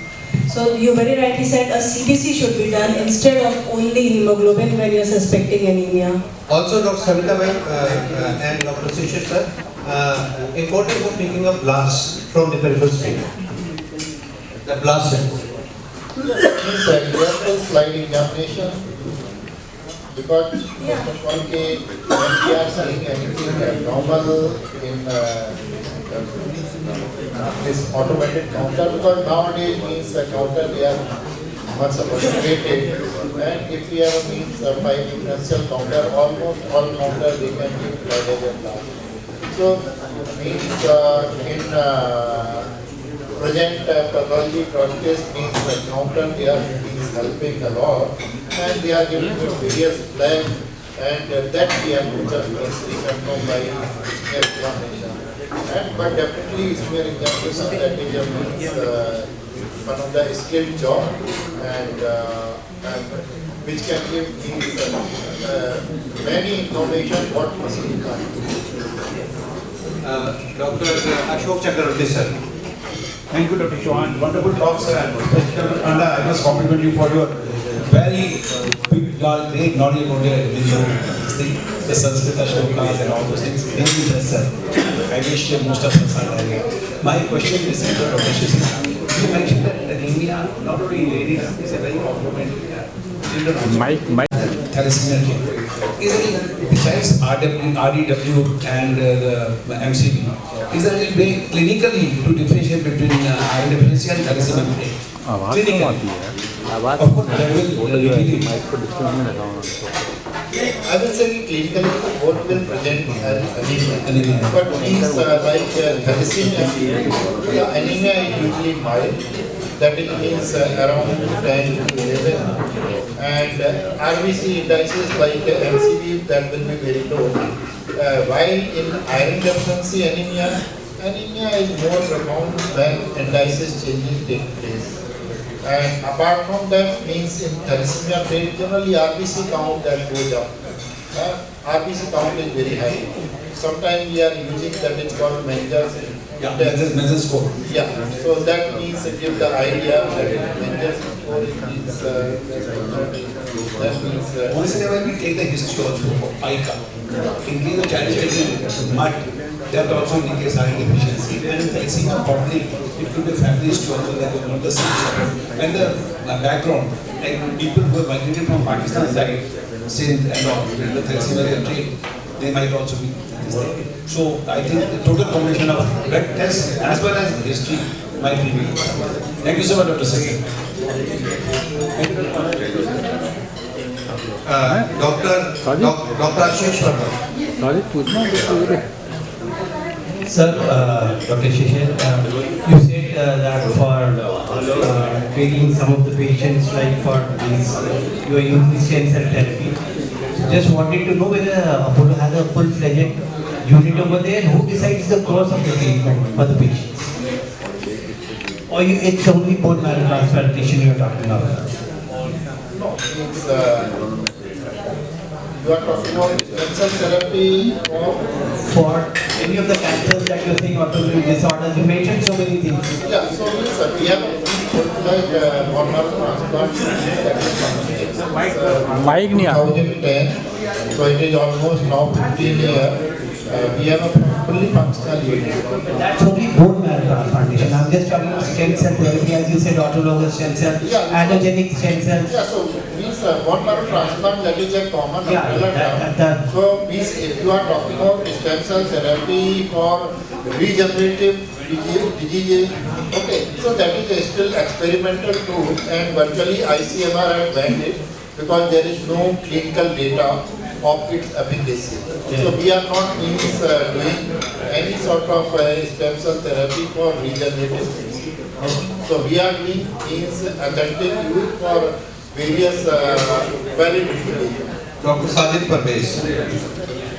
H: So you very rightly said a CBC should be done instead of only hemoglobin when you are suspecting anemia.
G: Also Dr. Savita ma'am and Dr. Shishir sir, importance of picking up blasts from the peripheral spleen. The blast cells.
C: Means careful slide examination, because first of all, when we are seeing anything abnormal in this automated counter, because nowadays means the counter they are much sophisticated, and if we have means a 5 differential counter, almost all counter they can be applied as a blast. So means in present pathology practice means the counter they are helping a lot, and they are giving the various flags, and that we have to just reconfirm by smear examination. But definitely smear examination, that is one of the skilled job, and which can give these many information what must be done.
G: Dr. Ashok Chakravarti sir.
I: Thank you, Dr. Chauhan. Wonderful talk, sir. And I must compliment you for your very big, great knowledge about the Sanskrit shlokas and all those things. Thank you, sir. I wish you most of us are there. My question is to Dr. Shishir. You mentioned that anemia, not only in ladies, is a very common children. Thalassemia. Is there, besides RDW and the MCD, is there any way clinically to differentiate between iron deficiency and thalassemia?
F: आवाज
I: Of course, there will really
F: mike को distance में लगाओ ना
C: I will say clinically both will present anemia.
I: Anemia.
C: But things like thalassemia, the anemia is usually mild. That it means around 10 to 11. And RBC indices like MCV, that will be very low. While in iron deficiency anemia is more profound when indices changes take place. And apart from that, means in thalassemia rate, generally RBC count that goes up. RBC count is very high. Sometimes we are using that is called Menger's.
I: Menger's score.
C: Yeah, so that means it gives the idea that Menger's score is that means.
I: Once in a while we take the history also for pica. In case of child taking mud, that also indicates iron deficiency. And thalassemia probably it could be family history also that they not the same sort. And the background, like people who have migrated from Pakistan side, Sindh and all, the thalassemia country, they might also be this thing. So I think the total combination of blood tests as well as history might be. Thank you so much, Dr. Singh.
G: Dr. Ashish Sharma.
F: Sorry पूछना
B: Sir, Dr. Shishir, you said that for treating some of the patients, like for this, you are using stem cell therapy. Just wanted to know whether Apollo has a full-fledged unit over there, and who decides the course of the treatment for the patients? Or it's only bone marrow transplantation you are talking about?
C: No, it's, you are talking about stem cell therapy
B: For any of the cancers that you are saying, autoimmune disorders, you mentioned so many things.
C: Yeah, so means we have like bone marrow transplant that is
F: mike नहीं आ
C: 2010, so it is almost now 15 years. We have a fully functional unit.
B: That's only bone marrow transplantation. I'm just talking about stem cell therapy, as you said, autologous stem cell, allogenic stem cells.
C: Yeah, so means bone marrow transplant, that is a common
B: Yeah,
C: umbrella term.
B: that-
C: So means if you are talking about stem cell therapy for regenerative diseases, okay, so that is still experimental tool, and virtually ICMR had banned it because there is no clinical data of its efficacy. So we are not means doing any sort of stem cell therapy for regenerative disease. So we are doing means authentic use for various valid indications.
G: Dr. Sajid Parvez.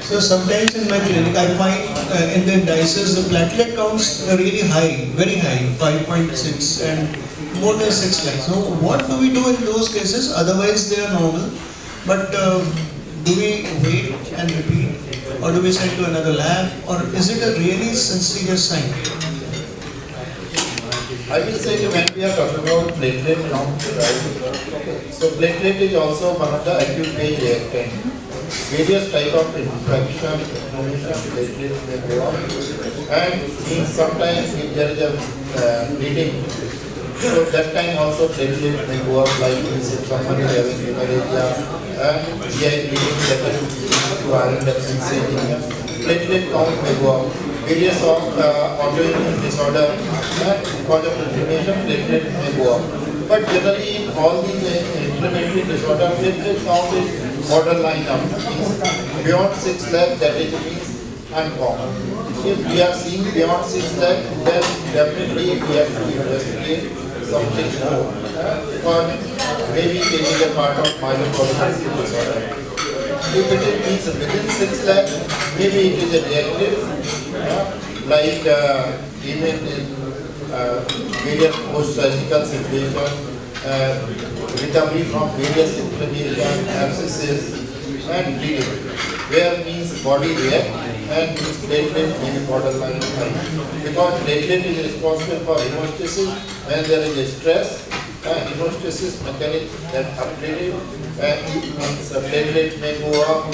J: So sometimes in my clinic I find in the indices the platelet counts are really high, very high, 5.6 and more than 6 lakhs. So what do we do in those cases? Otherwise they are normal. But do we wait and repeat, or do we send to another lab, or is it a really serious sign?
C: I will say that when we are talking about platelet count, right? So platelet is also one of the acute phase reactant. Various type of infection, inflammation, platelets may go up, and sometimes if there is a bleeding, so that time also platelet may go up, like if someone is having hemorrhagia and GI bleeding that is to iron deficiency anemia, platelet count may go up. Various of autoimmune disorder and cause of inflammation, platelet may go up. But generally in all these inflammatory disorder, platelet count is borderline up. Beyond 6 lakh, that is means uncommon. If we are seeing beyond 6 lakh, then definitely we have to investigate something more. Or maybe it is a part of myeloproliferative disorder. If it is within 6 lakh, maybe it is a reactive, like even in various post-surgical situations, recovery from various inflammation, abscesses and bleeding, where means body react and his platelet may be borderline high. Because platelet is responsible for hemostasis when there is a stress. Hemostasis mechanism that upgraded it means the platelet may go up,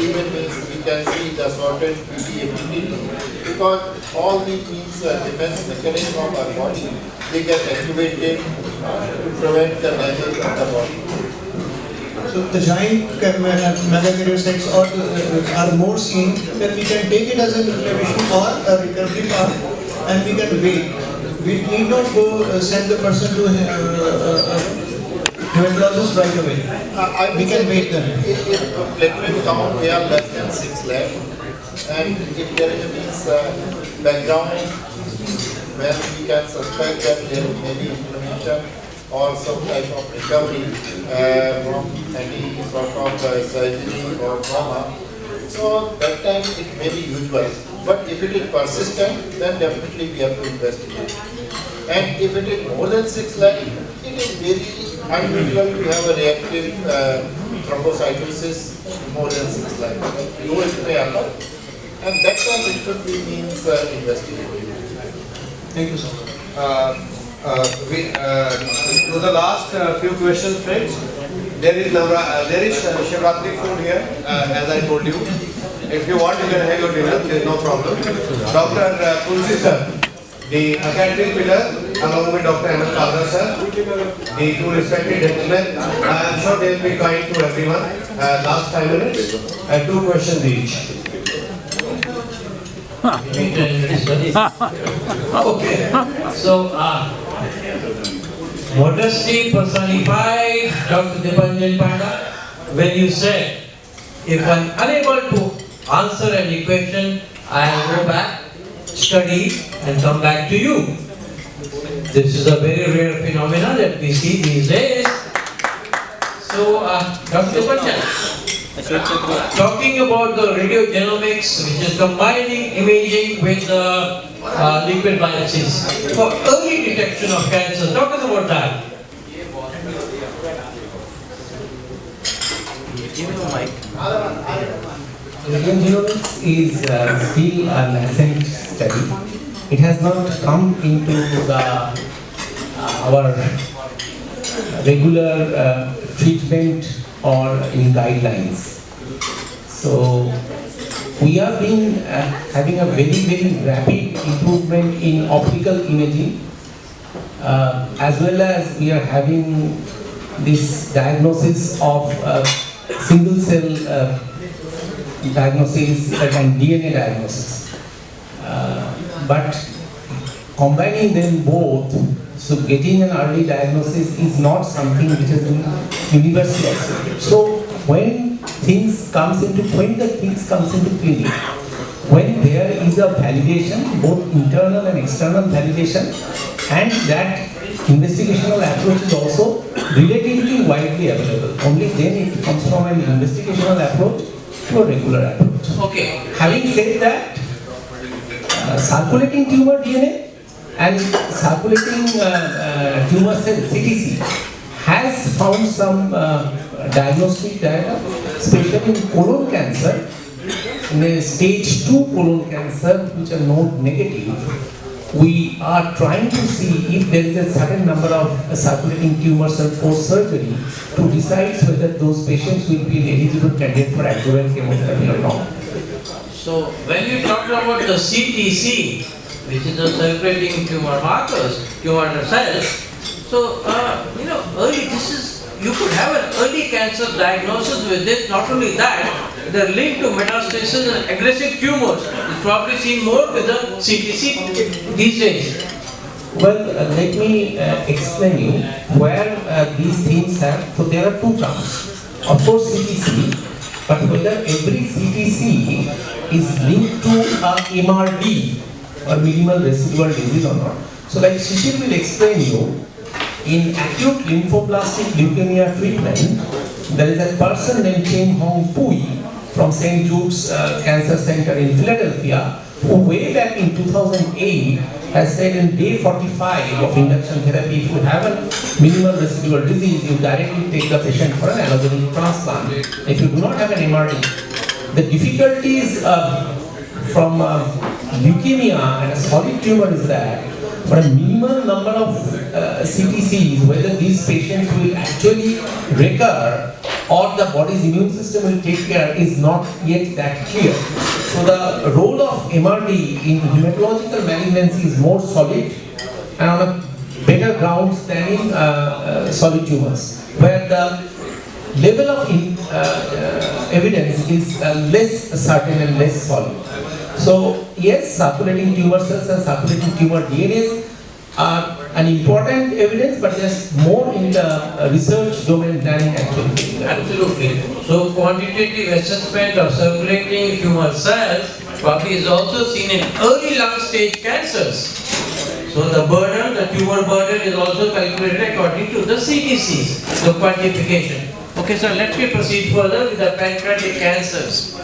C: even means we can see the sorted PTAPT because all these means defense mechanism of our body, they get activated to prevent the damage of the body.
J: So the giant megakaryocytes are more seen, then we can take it as an inflammation or a recovery path and we can wait. We need not go send the person to hematologist right away. We can wait then.
C: If platelet count they are less than 6 lakh and if there is background when we can suspect that there may be inflammation or some type of recovery from any sort of surgery or trauma, so that time it may be usual. But if it is persistent, then definitely we have to investigate. And if it is more than 6 lakh, it is very unusual to have a reactive thrombocytosis more than 6 lakh. Though it may happen, and that time it should be means investigated.
J: Thank you so much.
G: To the last few questions, friends. There is Shivratri food here, as I told you. If you want, you can have your dinner. There is no problem. Dr. Tulsi sir, the academic pillar, along with Dr. Ahmed Kalra sir, the two respected gentlemen. I am sure they will be kind to everyone. Last 5 minutes, 2 questions each.
B: Okay. So, modesty personified, Dr. Dipanjan Panda, when you said, if I'm unable to answer any question, I'll go back, study, and come back to you. This is a very rare phenomenon that we see these days. So, Dr. Dipanjan, talking about the radiogenomics, which is combining imaging with liquid biopsies for early detection of cancer. Talk us about that. Radiogenomics is still a nascent study. It has not come into our regular treatment or in guidelines. So we have been having a very rapid improvement in optical imaging, as well as we are having this diagnosis of single cell diagnosis and DNA diagnosis. But combining them both, so getting an early diagnosis is not something which is universally accepted. So when the things comes into clinic, when there is a validation, both internal and external validation, and that investigational approach is also relatively widely available. Only then it comes from an investigational approach to a regular approach. Okay. Having said that, circulating tumor DNA and circulating tumor cell CTC has found some diagnostic data, especially in colon cancer, in a stage 2 colon cancer, which are node negative. We are trying to see if there is a certain number of circulating tumor cell post surgery to decide whether those patients will be eligible candidate for adjuvant chemotherapy or not. So when you talk about the CTC, which is the circulating tumor markers, tumor cells, so early you could have an early cancer diagnosis with this. Not only that, they're linked to metastasis and aggressive tumors. It's probably seen more with the CTC these days. Well, let me explain you where these things have. So there are 2 terms. Of course, CTC, but whether every CTC is linked to a MRD or minimal residual disease or not. So like Shishir will explain you, in acute lymphoblastic leukemia treatment, there is a person named Chen Hong Pui from St. Jude's Cancer Center in Philadelphia, who way back in 2008 has said in day 45 of induction therapy, if you have a minimal residual disease, you directly take the patient for an allogeneic transplant. If you do not have an MRD, the difficulties from leukemia and a solid tumor is that for a minimal number of CTCs, whether these patients will actually recur or the body's immune system will take care is not yet that clear. So the role of MRD in hematological malignancy is more solid and on a better grounds than in solid tumors, where the level of evidence is less certain and less solid. So yes, circulating tumor cells and circulating tumor DNAs are an important evidence, but just more in the research domain than in actual.
K: Absolutely. So quantitative assessment of circulating tumor cells probably is also seen in early lung stage cancers. So the burden, the tumor burden is also calculated according to the CTCs, the quantification. Okay, so let me proceed further with the pancreatic cancers.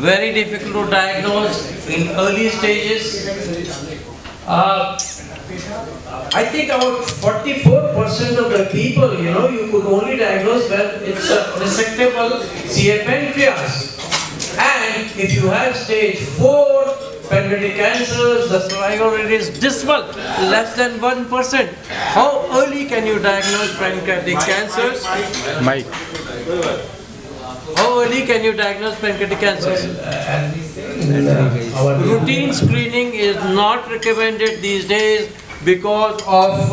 K: Very difficult to diagnose in early stages. I think about 44% of the people, you could only diagnose when it's a resectable CA pancreas. And if you have stage 4 pancreatic cancers, the survival rate is dismal, less than 1%. How early can you diagnose pancreatic cancers?
F: Mike.
K: How early can you diagnose pancreatic cancers? Routine screening is not recommended these days because of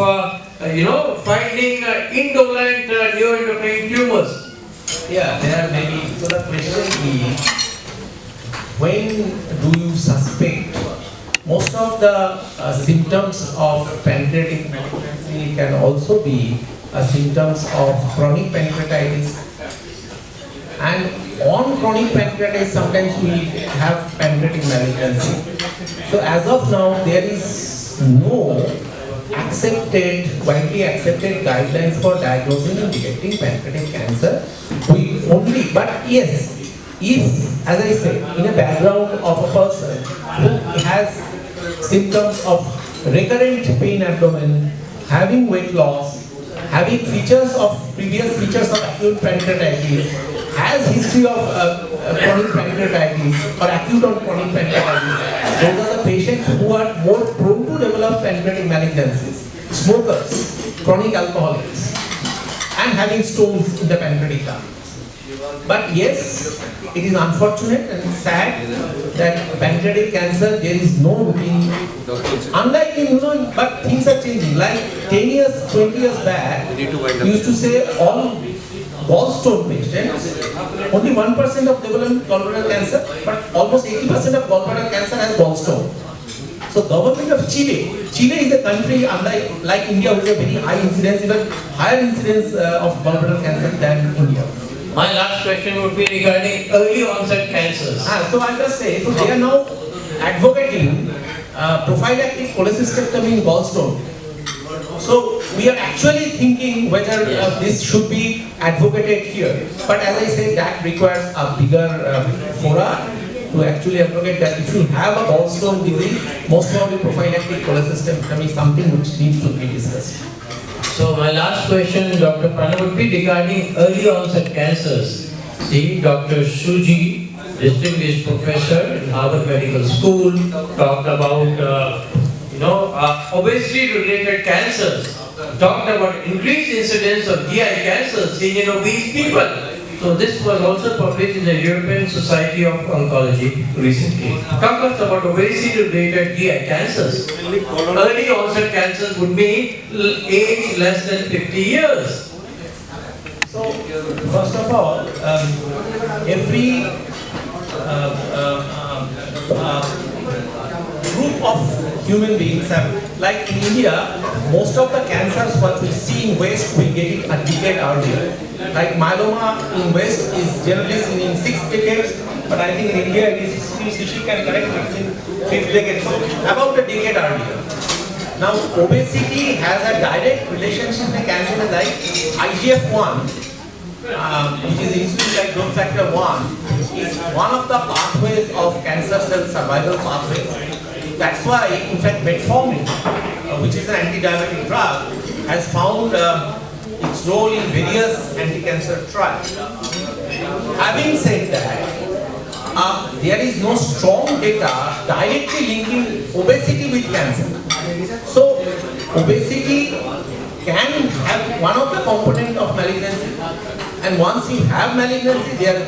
K: finding indolent neuroendocrine tumors.
B: Yeah, there are many. So the question is, when do you suspect? Most of the symptoms of pancreatic malignancy can also be symptoms of chronic pancreatitis. And on chronic pancreatitis, sometimes we have pancreatic malignancy. So as of now, there is no widely accepted guidelines for diagnosing and detecting pancreatic cancer. We only, but yes, if, as I said, in a background of a person who has symptoms of recurrent pain abdomen, having weight loss, having previous features of acute pancreatitis, has history of chronic pancreatitis or acute or chronic pancreatitis, those are the patients who are more prone to develop pancreatic malignancies. Smokers, chronic alcoholics, and having stones in the pancreatic duct. But yes, it is unfortunate and sad that pancreatic cancer, there is no routine. Unlike in, but things are changing. Like 10 years, 20 years back, we used to say all gallstone patients, only 1% of development gallbladder cancer, but almost 80% of gallbladder cancer has gallstone. So government of Chile is a country like India with a very high incidence, even higher incidence of gallbladder cancer than India.
K: My last question would be regarding early onset cancers.
B: So I'll just say, so they are now advocating prophylactic cholecystectomy in gallstone. So we are actually thinking whether this should be advocated here. But as I said, that requires a bigger fora to actually advocate that if you have a gallstone disease, most probably prophylactic cholecystectomy is something which needs to be discussed.
K: So my last question, Dr. Prana, would be regarding early onset cancers. See, Dr. Shuji, distinguished professor in Harvard Medical School, talked about obesity-related cancers, talked about increased incidence of GI cancers seen in obese people. So this was also published in the European Society of Oncology recently. Talk us about obesity-related GI cancers. Early onset cancers would mean age less than 50 years.
B: So first of all, every group of human beings have, like in India, most of the cancers what we see in West, we get it a decade earlier. Like myeloma in West is generally seen in 6 decades, but I think in India it is, she can correct me, in 5th decade, so about a decade earlier. Now obesity has a direct relationship with cancer like IGF-1, which is insulin-like growth factor 1, is one of the pathways of cancer cell survival pathways. That's why, in fact, metformin, which is an anti-diabetic drug, has found its role in various anti-cancer trials. Having said that, there is no strong data directly linking obesity with cancer. So obesity can have one of the component of malignancy, and once you have malignancy, there.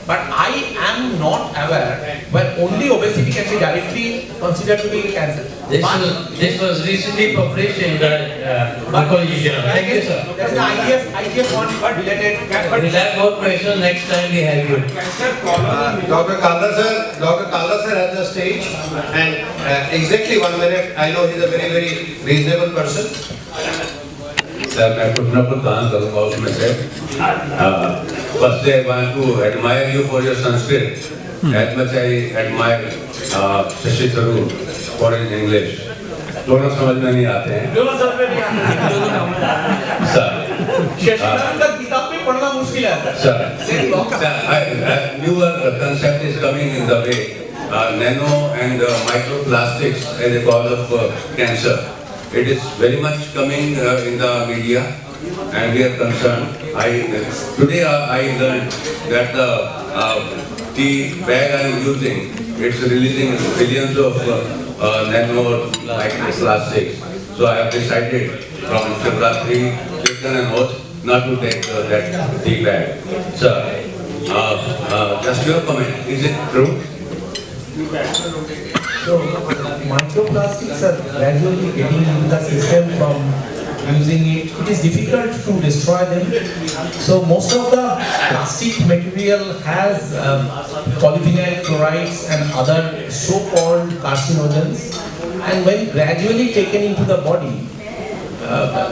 B: But I am not aware where only obesity can be directly considered to be cancer.
K: This was recently published in the oncology journal. Thank you, sir.
B: There is an IGF one related.
K: We'll have more questions next time we have you.
G: Dr. Kalla sir at the stage, and exactly 1 minute. I know he's a very, very reasonable person.
L: Sir, मैं कुछ न कुछ दान करूँगा उसमें से. First I want to admire you for your Sanskrit, as much I admire Shashi Tharoor for his English. दोनों समझ में नहीं आते हैं.
E: दोनों समझ में नहीं आते.
L: Sir.
E: शशिकांत का किताब भी पढ़ना मुश्किल है.
L: Sir, newer concept is coming in the way. Nano and microplastics as a cause of cancer. It is very much coming in the media, and we are concerned. Today I learned that the bag I am using, it's releasing billions of nano microplastics. So I have decided from Shivratri, taken an oath not to take that tea bag. Sir, just your comment. Is it true?
B: So microplastics are gradually getting into the system from using it. It is difficult to destroy them. So most of the plastic material has polyvinyl chlorides and other so-called carcinogens. And when gradually taken into the body,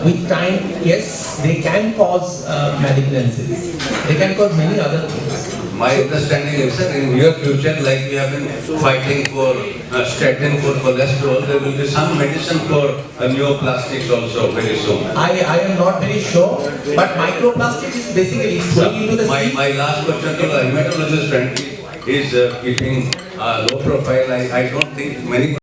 B: with time, yes, they can cause malignancies. They can cause many other things.
L: My understanding is, sir, in your future, like we have been fighting for statin for cholesterol, there will be some medicine for neoplastics also very soon.
B: I am not very sure, but microplastic is basically going into the sea.
L: My last question to the hematologist friend is keeping low profile. I don't think many